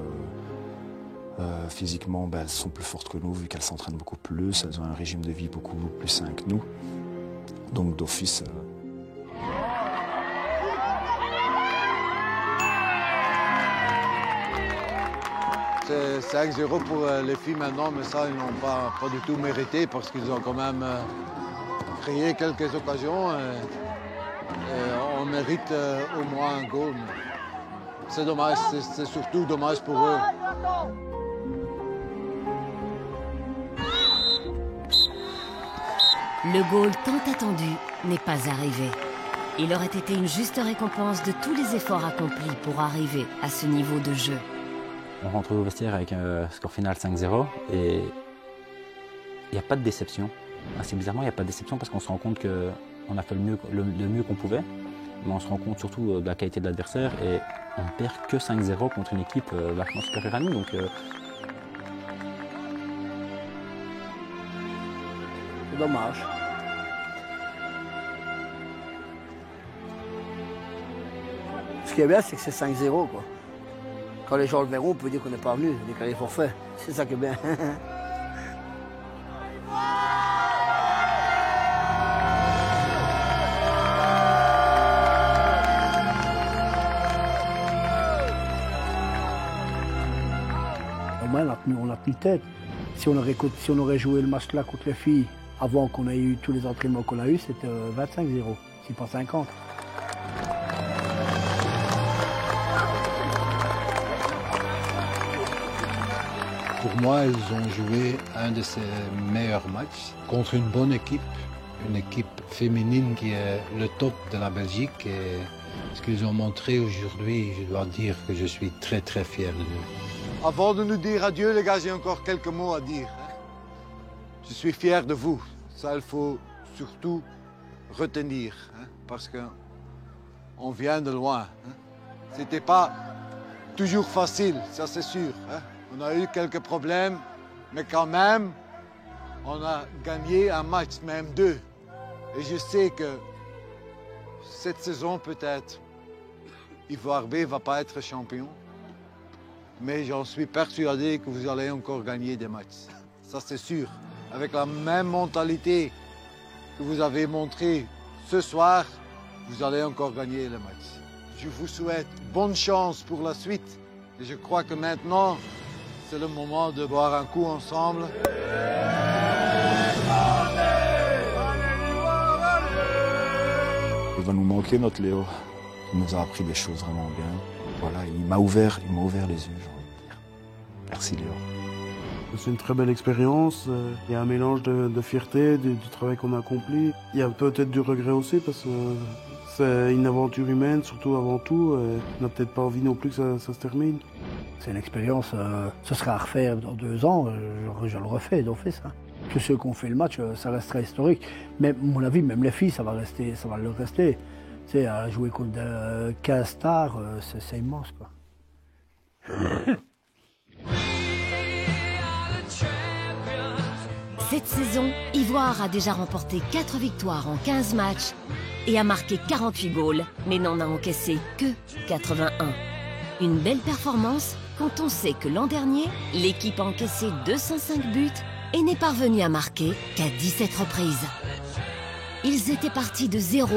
V: physiquement, elles sont plus fortes que nous, vu qu'elles s'entraînent beaucoup plus, elles ont un régime de vie beaucoup plus sain que nous. Donc d'office...
T: C'est 5-0 pour les filles maintenant, mais ça, ils n'ont pas du tout mérité parce qu'ils ont quand même créé quelques occasions. Et on mérite au moins un goal. C'est dommage, c'est surtout dommage pour eux.
B: Le goal tant attendu n'est pas arrivé. Il aurait été une juste récompense de tous les efforts accomplis pour arriver à ce niveau de jeu.
S: On rentre au vestiaire avec un score final 5-0 et Il n'y a pas de déception. Assez bizarrement, il n'y a pas de déception parce qu'on se rend compte qu'on a fait le mieux qu'on pouvait. Mais on se rend compte surtout de la qualité de l'adversaire et on ne perd que 5-0 contre une équipe vachement supérieure à nous. Donc,
E: c'est dommage. Ce qui est bien, c'est que c'est 5-0, quoi. Quand les gens le verront, on peut dire qu'on n'est pas venu, déclaré forfait. C'est ça qui est bien. Au moins, on a tenu tête. Si on aurait joué le match-là contre les filles avant qu'on ait eu tous les entraînements qu'on a eus, c'était 25-0, si pas 50.
T: Pour moi, ils ont joué un de ses meilleurs matchs contre une bonne équipe, une équipe féminine qui est le top de la Belgique. Et ce qu'ils ont montré aujourd'hui, je dois dire que je suis très très fier de eux.
A: Avant de nous dire adieu, les gars, j'ai encore quelques mots à dire. Je suis fier de vous. Ça, il faut surtout retenir, parce qu'on vient de loin. C'était pas toujours facile, ça c'est sûr. On a eu quelques problèmes, mais quand même, on a gagné un match, même 2. Et je sais que cette saison, peut-être, Ivoire B ne va pas être champion. Mais j'en suis persuadé que vous allez encore gagner des matchs. Ça, c'est sûr. Avec la même mentalité que vous avez montré ce soir, vous allez encore gagner le match. Je vous souhaite bonne chance pour la suite. Et je crois que maintenant, c'est le moment de boire un coup ensemble.
V: Il va nous manquer notre Léo. Il nous a appris des choses vraiment bien. Voilà, il m'a ouvert les yeux, j'ai envie de dire. Merci Léo.
K: C'est une très belle expérience. Il y a un mélange de fierté, du travail qu'on a accompli. Il y a peut-être du regret aussi parce que c'est une aventure humaine, surtout avant tout. On n'a peut-être pas envie non plus que ça se termine.
E: C'est une expérience, ce sera à refaire dans 2 ans, je le refais, d'office. Ça. Tous ceux qui ont fait le match, ça restera historique. Mais à mon avis, même les filles, ça va le rester. Tu sais, à jouer contre 15 stars, c'est immense, quoi.
B: Cette saison, Ivoire a déjà remporté 4 victoires en 15 matchs et a marqué 48 goals, mais n'en a encaissé que 81. Une belle performance quand on sait que l'an dernier, l'équipe a encaissé 205 buts et n'est parvenue à marquer qu'à 17 reprises. Ils étaient partis de 0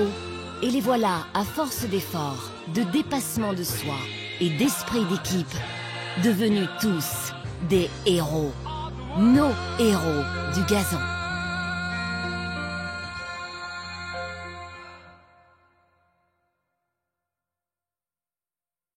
B: et les voilà, à force d'efforts, de dépassement de soi et d'esprit d'équipe, devenus tous des héros. Nos héros du gazon.